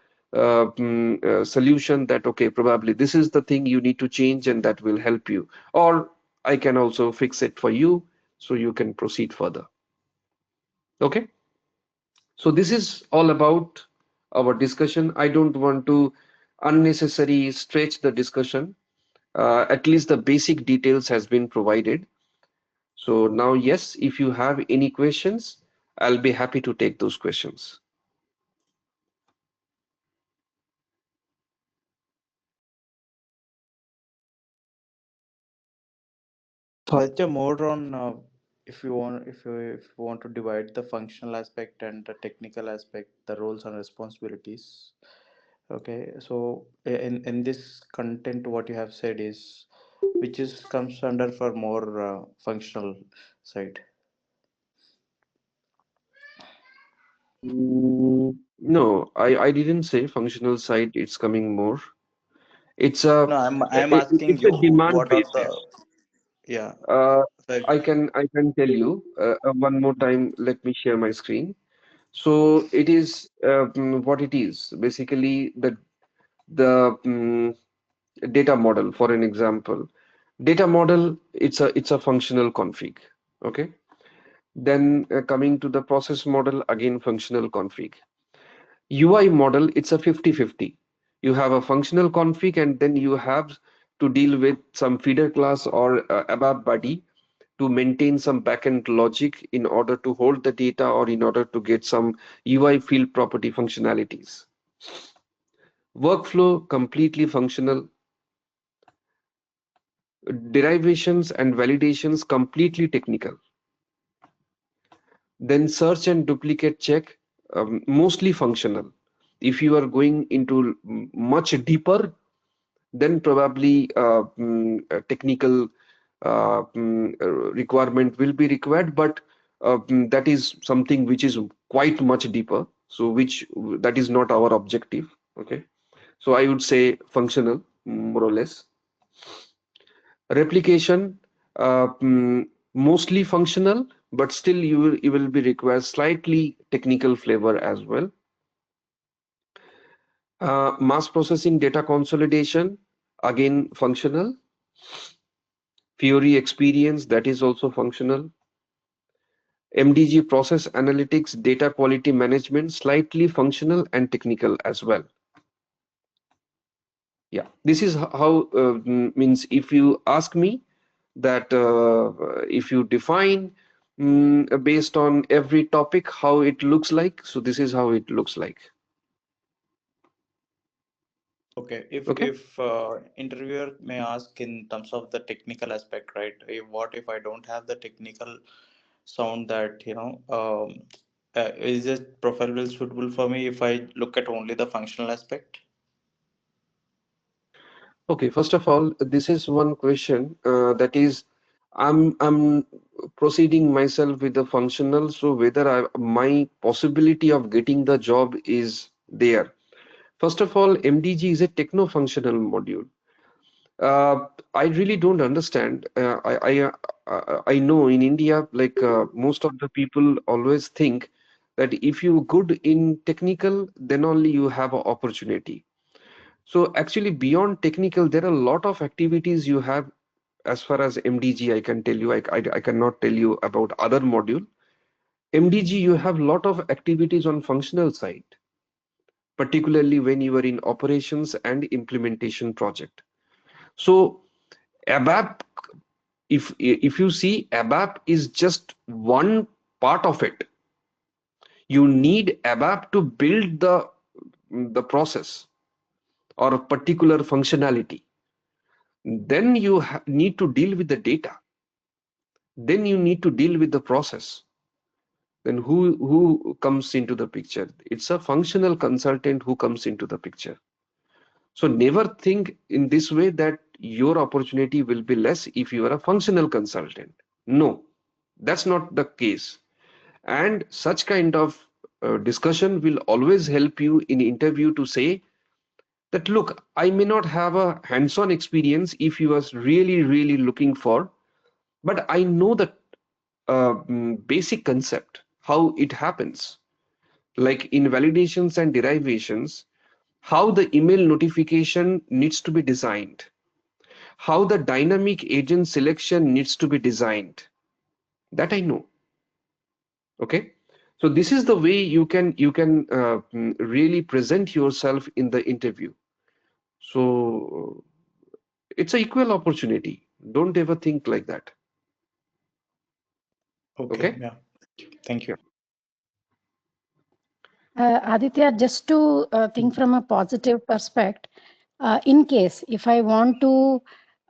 solution that okay, probably this is the thing you need to change, and that will help you. Or I can also fix it for you, so you can proceed further. Okay. So this is all about our discussion. I don't want to unnecessarily stretch the discussion. At least the basic details has been provided. So now, yes, if you have any questions, I'll be happy to take those questions. So Aditya, more on if you want to divide the functional aspect and the technical aspect, the roles and responsibilities. Okay, so in this content, what you have said is which is comes under for more functional side. No, I didn't say functional side. It's coming more. It's No, a I'm asking it's a you demand what are basis. the, yeah. Uh, So I can tell you one more time. Let me share my screen. So it is what it is. Basically, the data model. For an example, data model. It's a functional config. Okay. Then coming to the process model, again functional config. UI model, it's a 50-50. You have a functional config, and then you have to deal with some feeder class or ABAP body to maintain some backend logic in order to hold the data or in order to get some UI field property functionalities. Workflow, completely functional. Derivations and validations completely technical. Then search and duplicate check, mostly functional. If you are going into much deeper, then probably a technical requirement will be required, but that is something which is quite much deeper. So which that is not our objective. Okay, so I would say functional, more or less. Replication, mostly functional, but still you will be required slightly technical flavor as well. Mass processing data consolidation, again functional. Fiori experience, that is also functional. MDG process analytics, data quality management, slightly functional and technical as well. Yeah, this is how means if you ask me that if you define based on every topic how it looks like, so this is how it looks like. Okay, Okay. if interviewer may ask in terms of the technical aspect, right? What if I don't have the technical sound that, is this profile will suitable for me if I look at only the functional aspect? Okay, first of all, this is one question that is, I'm proceeding myself with the functional, so whether my possibility of getting the job is there. First of all, MDG is a techno-functional module. I really don't understand. I know in India, like most of the people always think that if you good in technical, then only you have an opportunity. So actually, beyond technical, there are a lot of activities you have. As far as MDG, I can tell you, I cannot tell you about other module. MDG, you have a lot of activities on functional side, particularly when you are in operations and implementation project. So ABAP, if you see, ABAP is just one part of it. You need ABAP to build the process or a particular functionality. Then you need to deal with the data. Then you need to deal with the process. Then who comes into the picture? It's a functional consultant who comes into the picture. So never think in this way that your opportunity will be less if you are a functional consultant. No, that's not the case. And such kind of discussion will always help you in interview to say that, look, I may not have a hands-on experience if you are really looking for, but I know the basic concept, how it happens. Like in validations and derivations, how the email notification needs to be designed, how the dynamic agent selection needs to be designed. That I know. Okay. So this is the way you can really present yourself in the interview. So it's an equal opportunity. Don't ever think like that. Okay, Okay. yeah. Thank you. Aditya, just to think from a positive perspective, in case if I want to,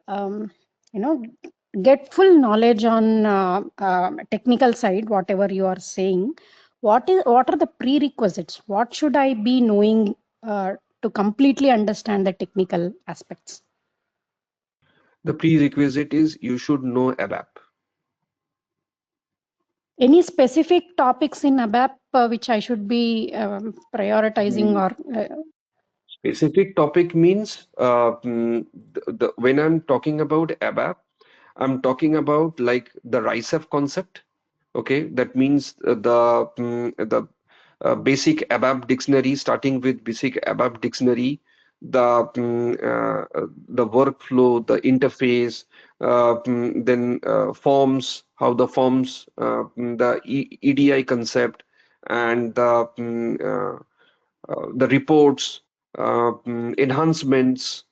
um, you know, get full knowledge on technical side, whatever you are saying, what are the prerequisites? What should I be knowing to completely understand the technical aspects? The prerequisite is you should know ABAP. Any specific topics in ABAP which I should be prioritizing or Specific topic means when I'm talking about ABAP, I'm talking about like the RISEF concept. Okay, that means the basic ABAP dictionary, starting with basic ABAP dictionary, the workflow, the interface, then forms, how the forms, the EDI concept, and the reports, enhancements.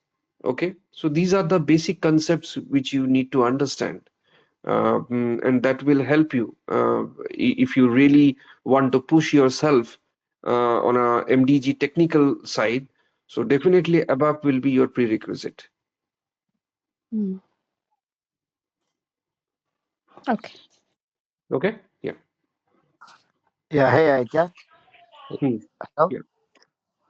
Okay, so these are the basic concepts which you need to understand, and that will help you if you really want to push yourself on a MDG technical side. So definitely ABAP will be your prerequisite. Hmm. Okay. Okay. Yeah. Yeah, hey, Aitya. Hmm. Hello. Yeah.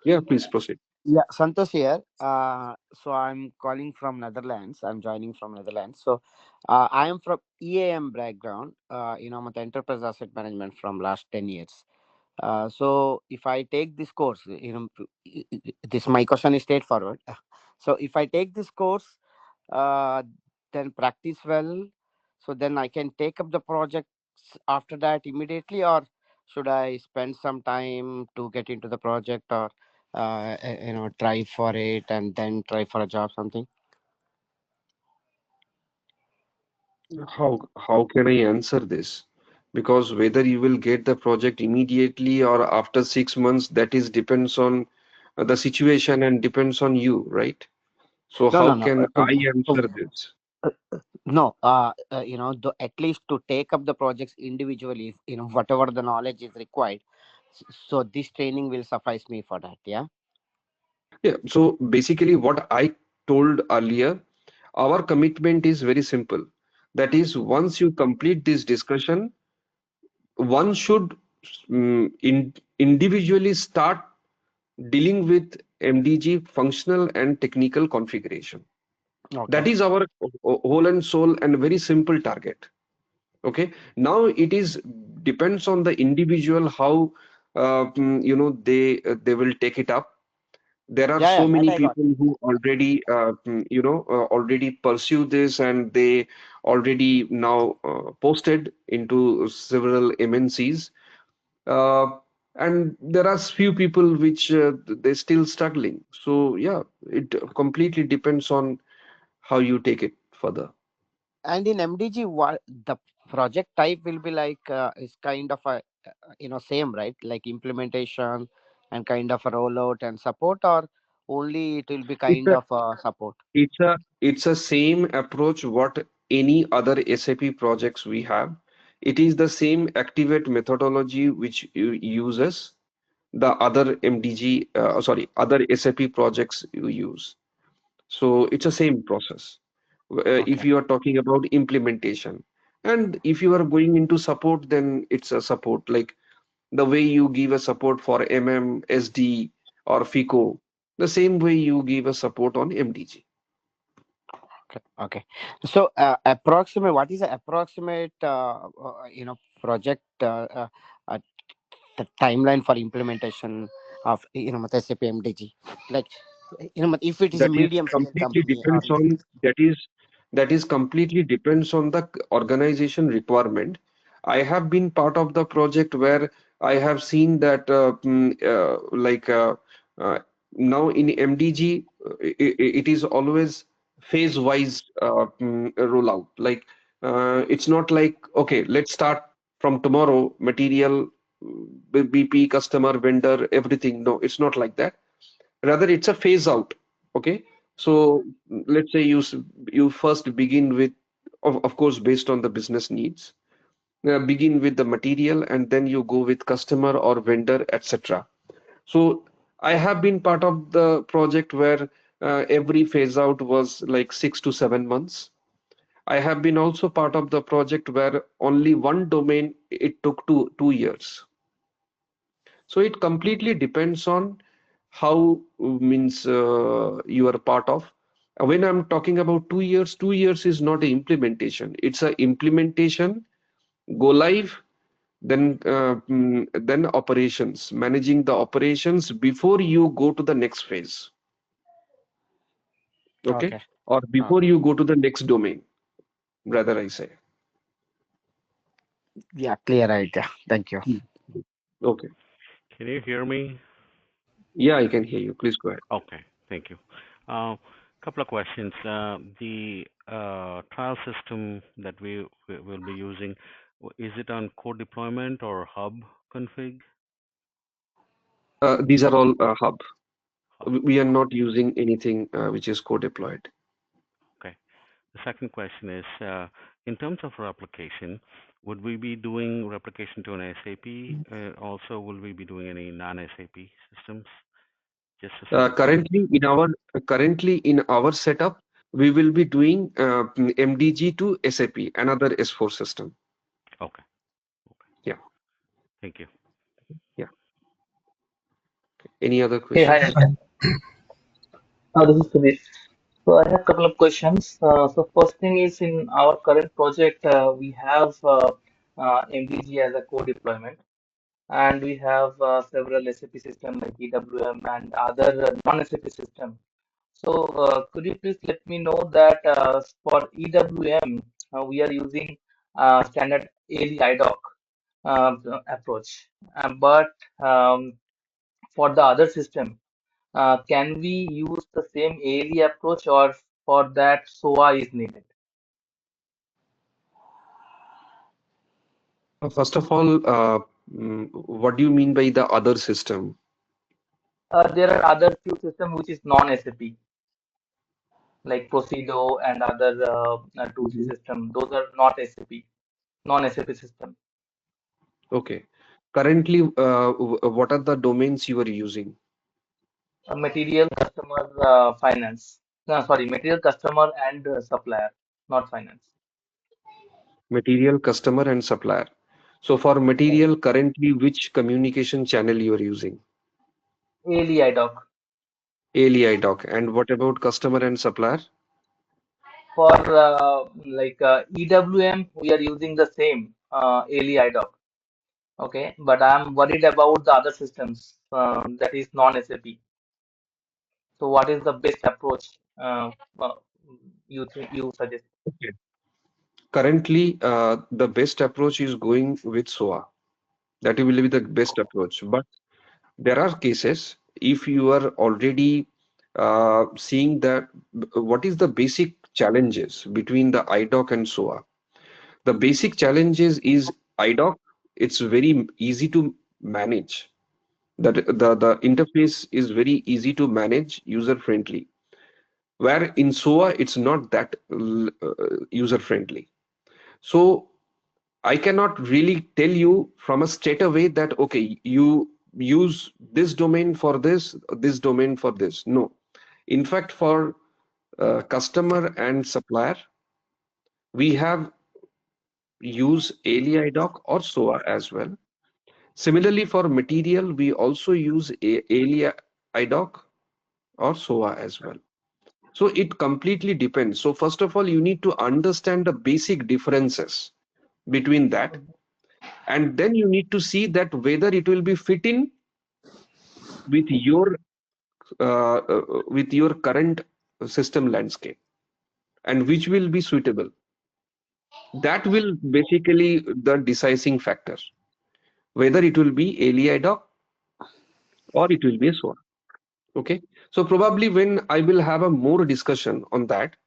Yeah. Please proceed. Yeah, Santosh here. So I'm calling from Netherlands. I'm joining from Netherlands. So I am from EAM background. With enterprise asset management from last 10 years. So if I take this course, this my question is straightforward. So if I take this course, uh, then practice well, so then I can take up the projects after that immediately, or should I spend some time to get into the project, or try for it and then try for a job something? How can I answer this? Because whether you will get the project immediately or after 6 months, that is depends on the situation and depends on you, right? So No, no, how no. can I answer this? No, at least to take up the projects individually, whatever the knowledge is required. So this training will suffice me for that. Yeah. Yeah. So basically, what I told earlier, our commitment is very simple. That is, once you complete this discussion, one should individually start dealing with MDG functional and technical configuration. That Okay. is our whole and soul and very simple target. Okay. Now it is depends on the individual how they will take it up. There are Yeah, yeah, so that many I got. people who already already pursue this, and they already now posted into several MNCs, uh, and there are few people which they're still struggling. So yeah, it completely depends on how you take it further. And in MDG, what the project type will be like is kind of a same, right? Like implementation and kind of a rollout and support, or only it will be It's kind a of a support. it's a same approach what any other SAP projects we have. It is the same activate methodology which uses the other MDG, other SAP projects you use. So it's a same process. If Okay. you are talking about implementation, and if you are going into support, then it's a support like the way you give a support for MM, SD, or FICO, the same way you give a support on MDG. Okay. Okay. So approximate, what is the approximate project uh, the timeline for implementation of with SAP MDG? Like if it is a That is medium sized completely company, or depends on that is completely depends on the organization requirement. I have been part of the project where I have seen that uh, now in MDG it is always phase wise rollout. Like it's not like, okay, let's start from tomorrow, material, BP, customer, vendor, everything. No, it's not like that. Rather, it's a phase out. Okay. So let's say you first begin with, of course, based on the business needs, begin with the material, and then you go with customer or vendor, etc. So I have been part of the project where every phase out was like 6 to 7 months. I have been also part of the project where only one domain it took 2 years. So it completely depends on how means you are part of. When I'm talking about 2 years, 2 years is not a implementation. It's a implementation, go live, then operations, managing the operations before you go to the next phase. Okay, okay. or before you go to the next domain, rather I say. Yeah, clear idea. Thank you. Hmm. Okay. Can you hear me? Yeah, I can hear you. Please go ahead. Okay, thank you. Couple of questions. The trial system that we will be using, is it on code deployment or hub config? These are all hub. Hub. We are not using anything which is co-deployed. Okay. The second question is, in terms of replication, would we be doing replication to an SAP? Also, will we be doing any non-SAP systems? Just a Uh, simple. currently in our currently in our setup, we will be doing MDG to SAP, another S4 system. Okay. Yeah, Thank you. yeah. Any other Hey, hi, questions? Ajay. This is Sudesh. So I have a couple of questions. So first thing is in our current project, we have MDG as a co-deployment, and we have several SAP systems like EWM and other non-SAP system. So could you please let me know that for EWM, we are using standard ALE IDOC approach, but for the other system, can we use the same ALE approach, or for that SOA is needed? First of all, what do you mean by the other system? There are other few systems which is non-SAP, like Prosido and other 2G Mhm. system. Those are not SAP, non-SAP system. Okay. Currently, what are the domains you are using? Material, customer, finance. No, sorry, material, customer, and supplier, not finance. Material, customer, and supplier. So for Right. material, currently, which communication channel you are using? ALE IDOC. ALI doc. And what about customer and supplier? For EWM, we are using the same ALE IDOC. Okay, but I'm worried about the other systems that is non-SAP. So, what is the best approach uh, you suggest? Okay. Currently, the best approach is going with SOA. That will be the best approach. But there are cases if you are already seeing that what is the basic challenges between the IDOC and SOA. The basic challenges is IDOC. It's very easy to manage. That the interface is very easy to manage, user friendly. Where in SOA it's not that user friendly. So I cannot really tell you from a straight away that okay, you use this domain for this domain for this. No. In fact, for customer and supplier, we have use ALI doc or SOA as well. Similarly, for material, we also use ALI doc or SOA as well. So it completely depends. So first of all, you need to understand the basic differences between that, and then you need to see that whether it will be fit in with your current system landscape and which will be suitable. That will basically the deciding factor whether it will be ALI doc or it will be a SOA. Okay, so probably when I will have a more discussion on that,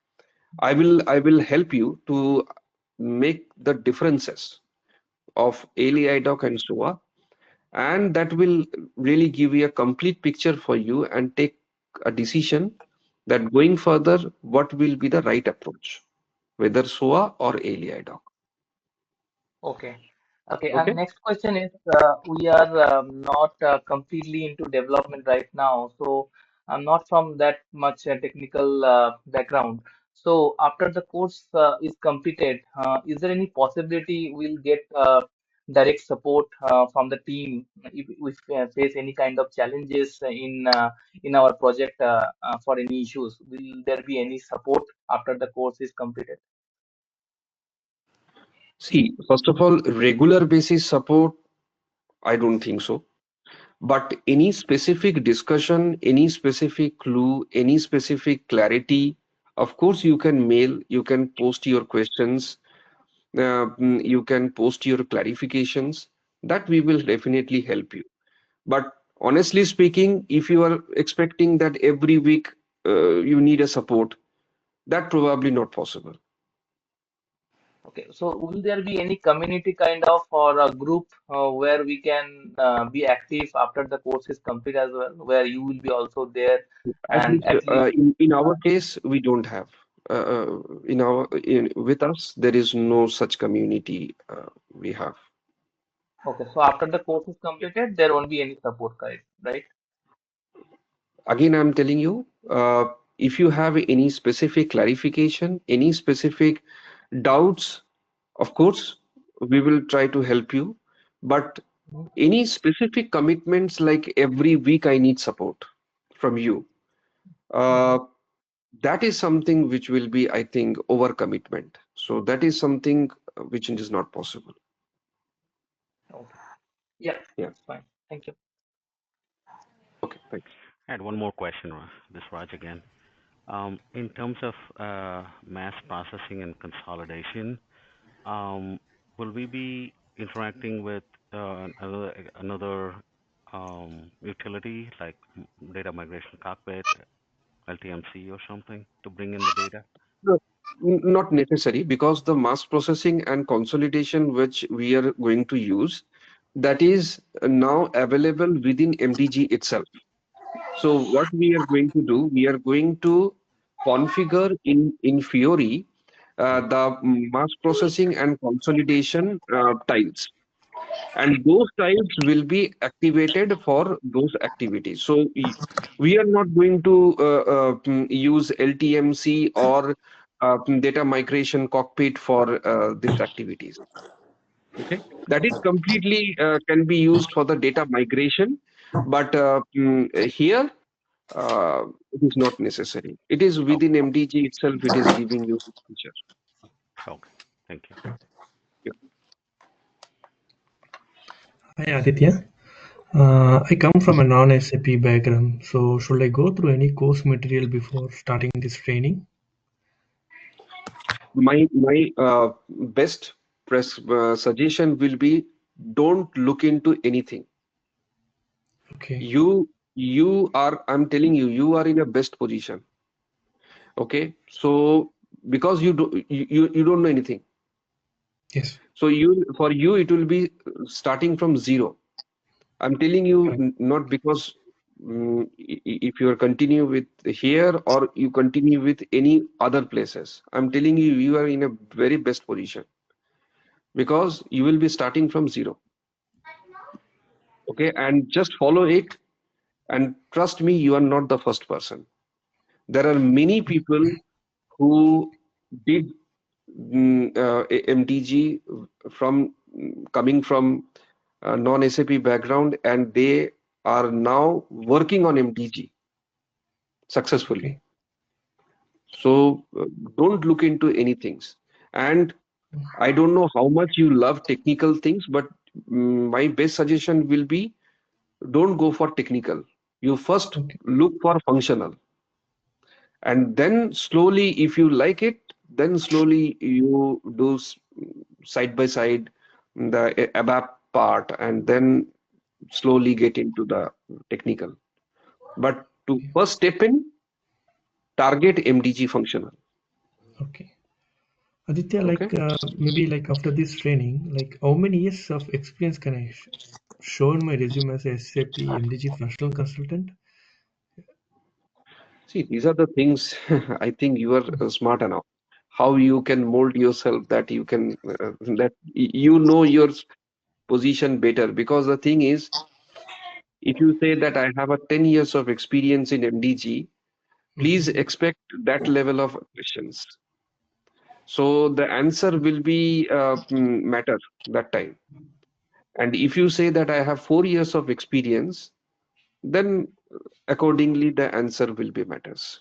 I will help you to make the differences of ALI doc and SOA, and that will really give you a complete picture for you and take a decision that going further what will be the right approach, whether SOA or ALI doc. Okay. Okay. And Okay. next question is, we are not completely into development right now, so I'm not from that much technical background. So after the course is completed, is there any possibility we'll get direct support from the team if we face any kind of challenges in our project for any issues? Will there be any support after the course is completed? See, first of all, regular basis support, I don't think so. But any specific discussion, any specific clue, any specific clarity, of course, you can mail, you can post your questions, you can post your clarifications. That we will definitely help you. But honestly speaking, if you are expecting that every week you need a support, that probably not possible. Okay, so will there be any community kind of or a group where we can be active after the course is complete as well, where you will be also there At and least at least in our uh, case, we don't have. With us, there is no such community we have. okay, so after the course is completed, there won't be any support guide, right? Again, I'm telling you. If you have any specific clarification, any specific doubts, of course, we will try to help you. But any specific commitments like every week I need support from you, uh, that is something which will be, I think, overcommitment. So that is something which is not possible. Okay. Yeah, Yeah. it's fine. Thank you. Okay. Thanks. I had one more question, this Raj again. In terms of mass processing and consolidation, um, will we be interacting with another utility like data migration cockpit, LTMC or something to bring in the data? No, not necessary, because the mass processing and consolidation which we are going to use, that is now available within MDG itself. So what we are going to do, we are going to configure in Fiori the mass processing and consolidation tiles, and those tiles will be activated for those activities. So we are not going to use LTMC or data migration cockpit for these activities. Okay, that is completely can be used for the data migration, but here it is not necessary. It is Okay. within MDG itself. It is giving you this feature. Okay. Thank you. Yeah. Hi Aditya. I come from a non-SAP background, so should I go through any course material before starting this training? My best suggestion will be, don't look into anything. Okay. You are, I'm telling you, you are in a best position. Okay, so because you don't know anything, Yes. so you, for you it will be starting from zero. I'm telling you, Correct. not because if you are continue with here or you continue with any other places. I'm telling you, you are in a very best position because you will be starting from zero. Okay, and just follow it, and trust me, you are not the first person. There are many people who did MDG from coming from non-SAP background, and they are now working on MDG successfully. Okay. So don't look into any things. And I don't know how much you love technical things, but my best suggestion will be, don't go for technical. You first Okay. look for functional, and then slowly, if you like it, then slowly you do side by side the ABAP part, and then slowly get into the technical. But to Yeah. first step in, target MDG functional. Okay. Aditya, Okay. maybe like after this training, like how many years of experience can I show in my resume as a SAP MDG functional consultant? See, these are the things I think you are smart enough. How you can mold yourself, that you can that you know your position better. Because the thing is, if you say that I have a 10 years of experience in MDG, please Mhm. expect that level of questions. So the answer will be matter that time. And if you say that I have 4 years of experience, then accordingly the answer will be matters.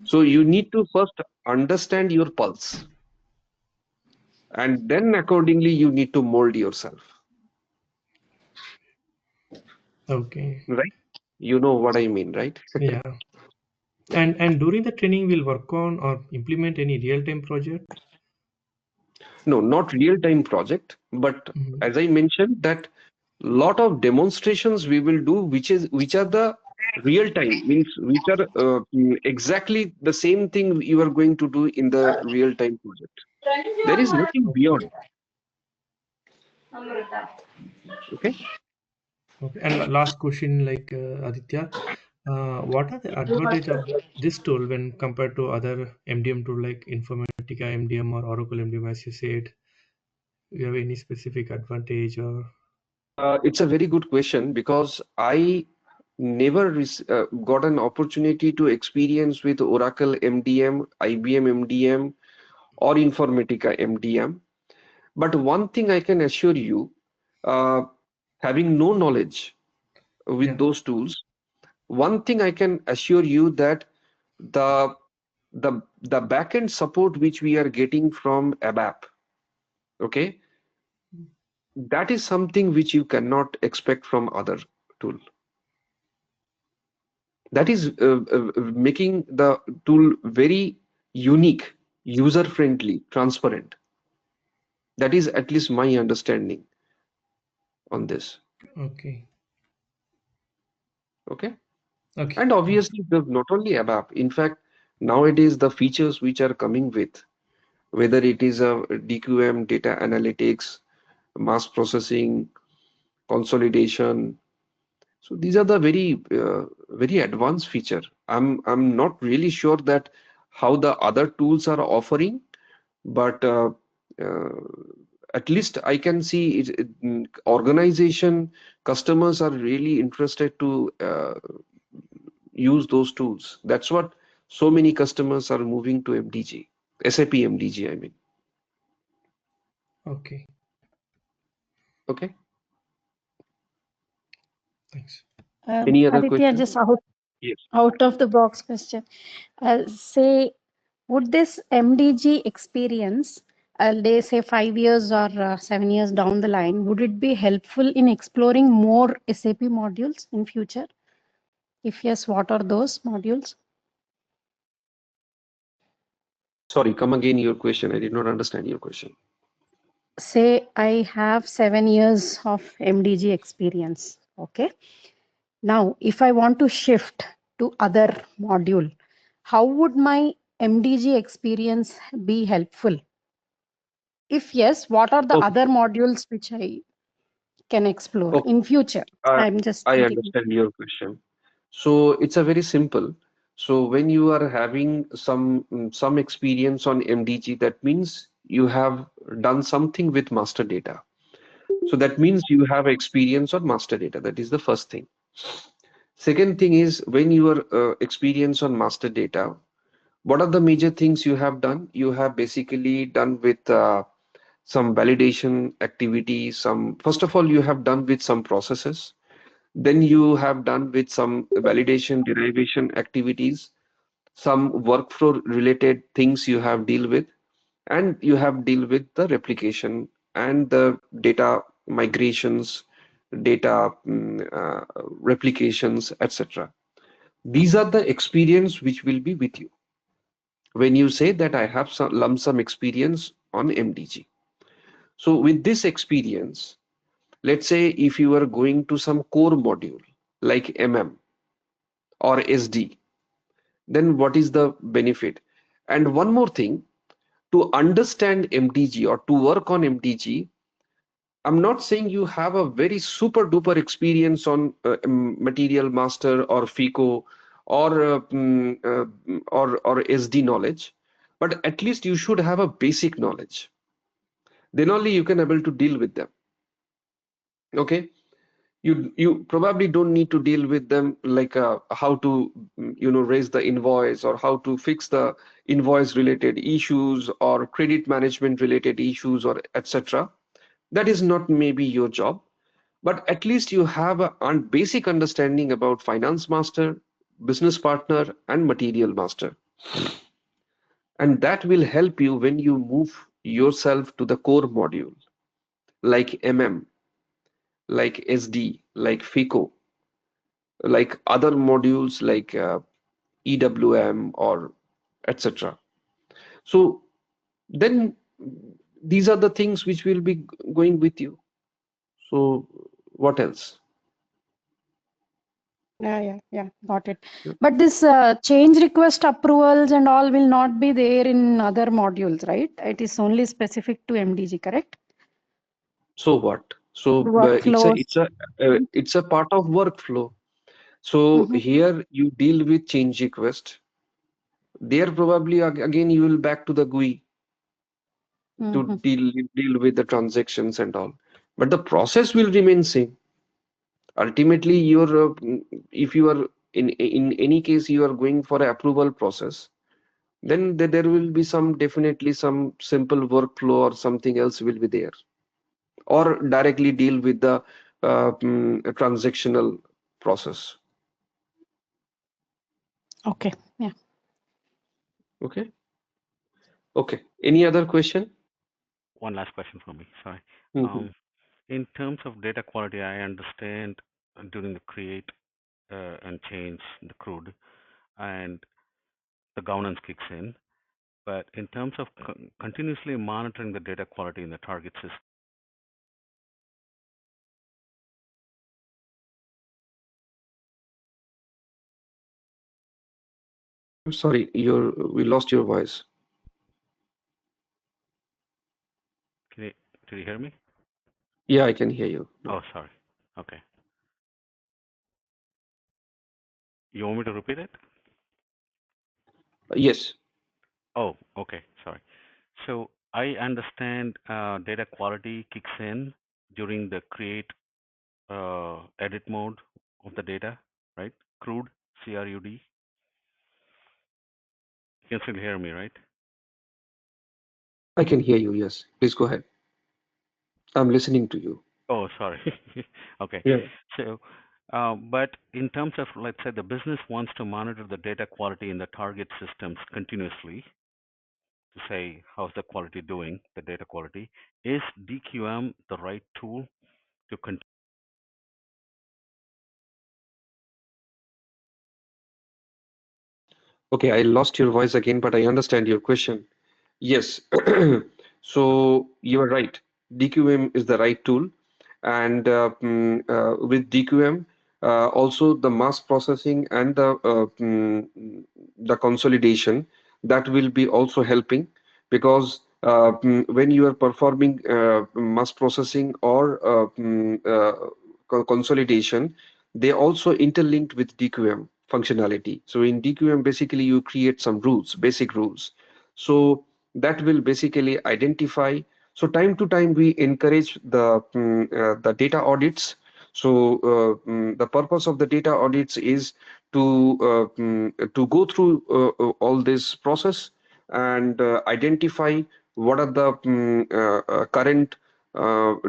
So you need to first understand your pulse, and then accordingly you need to mold yourself. Okay. Right? You know what I mean, right? Yeah. And during the training, we'll work on or implement any real-time project. No, not real-time project, but Mhm. as I mentioned, that lot of demonstrations we will do, which are the real time, means which are exactly the same thing you are going to do in the real time project. There is nothing Okay. beyond. Okay. Okay. And last question, Aditya, what are the advantage of this tool when compared to other MDM tool like Informatica MDM or Oracle MDM, as you said? You have any specific advantage or? It's a very good question, because I never got an opportunity to experience with Oracle MDM, IBM MDM, or Informatica MDM. But one thing I can assure you, uh, having no knowledge with Yeah. those tools, one thing I can assure you that the the backend support which we are getting from ABAP, okay, that is something which you cannot expect from other tool. That is making the tool very unique, user friendly, transparent. That is at least my understanding on this. Okay. Okay. Okay. And obviously, not only ABAP, in fact, nowadays the features which are coming with, whether it is a DQM, data analytics, mass processing, consolidation. So these are the very advanced feature. I'm not really sure that how the other tools are offering, but uh, at least I can see organization customers are really interested to use those tools. That's what so many customers are moving to MDG, SAP MDG, I mean. Okay. Okay. Thanks. Any other Aditya, question? just out of the box question. Say, would this MDG experience, they say 5 years or 7 years down the line, would it be helpful in exploring more SAP modules in future? If yes, what are those modules? Sorry, come again your question. I did not understand your question. Say I have 7 years of MDG experience. Okay. Now, if I want to shift to other module, how would my MDG experience be helpful? If yes, what are the Okay, other modules which I can explore okay. in future? Uh, I'm just I thinking. understand your question. So it's a very simple. So when you are having some experience on MDG, that means you have done something with master data. So that means you have experience on master data. That is the first thing. Second thing is when you are experience on master data, what are the major things you have done? You have basically done with some validation activities. Some first of all, you have done with some processes. Then you have done with some validation derivation activities, some workflow related things you have deal with, and you have deal with the replication and the data migrations, data replications, etc. These are the experience which will be with you when you say that I have some lump sum experience on MDG. So with this experience, let's say if you are going to some core module like MM or SD, then what is the benefit? And one more thing, to understand MDG or to work on MDG, I'm not saying you have a very super duper experience on Material Master or FICO or or SD knowledge, but at least you should have a basic knowledge. Then only you can able to deal with them. Okay, you probably don't need to deal with them like how to raise the invoice or how to fix the invoice related issues or credit management related issues or etc. That is not maybe your job, but at least you have a basic understanding about finance master, business partner, and material master, and that will help you when you move yourself to the core module like MM, like SD, like FICO, like other modules like EWM or etc. So then these are the things which will be going with you. So what else? Yeah, got it. Yeah. But this change request approvals and all will not be there in other modules, right? It is only specific to MDG, correct? So what? So Workflows. it's a part of workflow. So Mm-hmm, here you deal with change request. There probably again you will back to the GUI to mm-hmm. deal with the transactions and all. But the process will remain same. Ultimately, if you are in any case you are going for an approval process, then there will be definitely some simple workflow or something else will be there, or directly deal with the transactional process. Okay. Yeah. Okay. Okay. Any other question? One last question for me. Sorry. Mhm. Um, in terms of data quality, I understand during the create and change the crude and the governance kicks in. But in terms of continuously monitoring the data quality in the target system, I'm sorry, we lost your voice. can you, did you hear me? Yeah, I can hear you now. Oh, sorry. Okay. You want me to repeat it? Yes. Oh, okay. Sorry. So I understand data quality kicks in during the create edit mode of the data, right? CRUD, CRUD. You can still hear me, right? I can hear you. Yes. Please go ahead. I'm listening to you. Oh, sorry. Okay. Yeah. So, but in terms of, let's say, the business wants to monitor the data quality in the target systems continuously to say how's the quality doing, the data quality. Is DQM the right tool to continue? Okay, I lost your voice again, but I understand your question. Yes. Okay. So you are right. DQM is the right tool. And with DQM, also the mass processing and the consolidation, that will be also helping, because when you are performing mass processing or consolidation, they also interlinked with DQM functionality. So in DQM, basically you create some rules, basic rules. So that will basically identify. So time to time we encourage the data audits. So the purpose of the data audits is to go through all this process and identify what are the current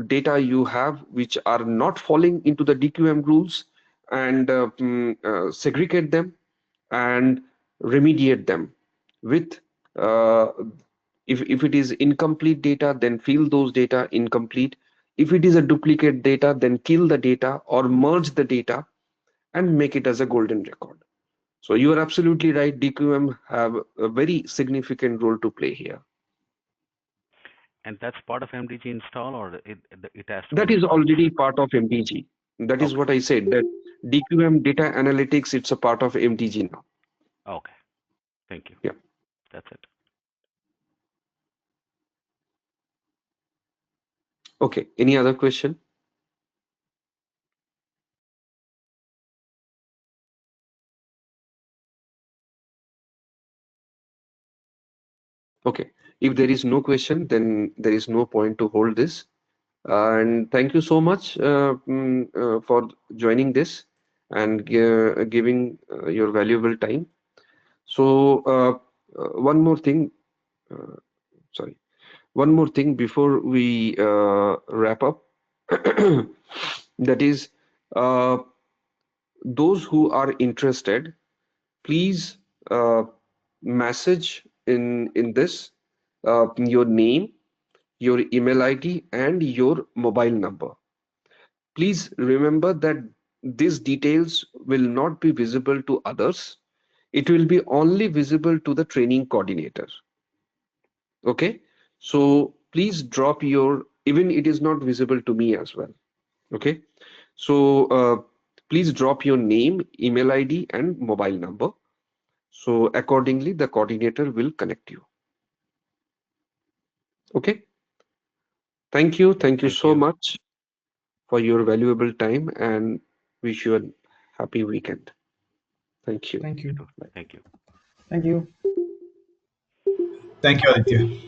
data you have which are not falling into the DQM rules, and segregate them and remediate them with uh, if it is incomplete data, then fill those data incomplete. If it is a duplicate data, then kill the data or merge the data and make it as a golden record. So you are absolutely right. DQM have a very significant role to play here. And that's part of MDG install, or it has to be That is installed? already part of MDG. That is Okay. what I said, that DQM data analytics, it's a part of MDG now. Okay. Thank you. Yeah. That's it. Okay. Any other question? Okay. If there is no question, then there is no point to hold this. And thank you so much for joining this and giving your valuable time. So one more thing, uh, sorry, one more thing before we wrap up. That is, uh, those who are interested, please message in this your name, your email ID, and your mobile number. Please remember that these details will not be visible to others. It will be only visible to the training coordinator. Okay. So please drop even it is not visible to me as well. Okay. So please drop your name, email ID, and mobile number. So accordingly, the coordinator will connect you. Okay. Thank you. Thank you Thank so you. much for your valuable time, and wish you a happy weekend. Thank you. Thank You you. too. Bye. Thank you. Thank you. Thank you, Aditya.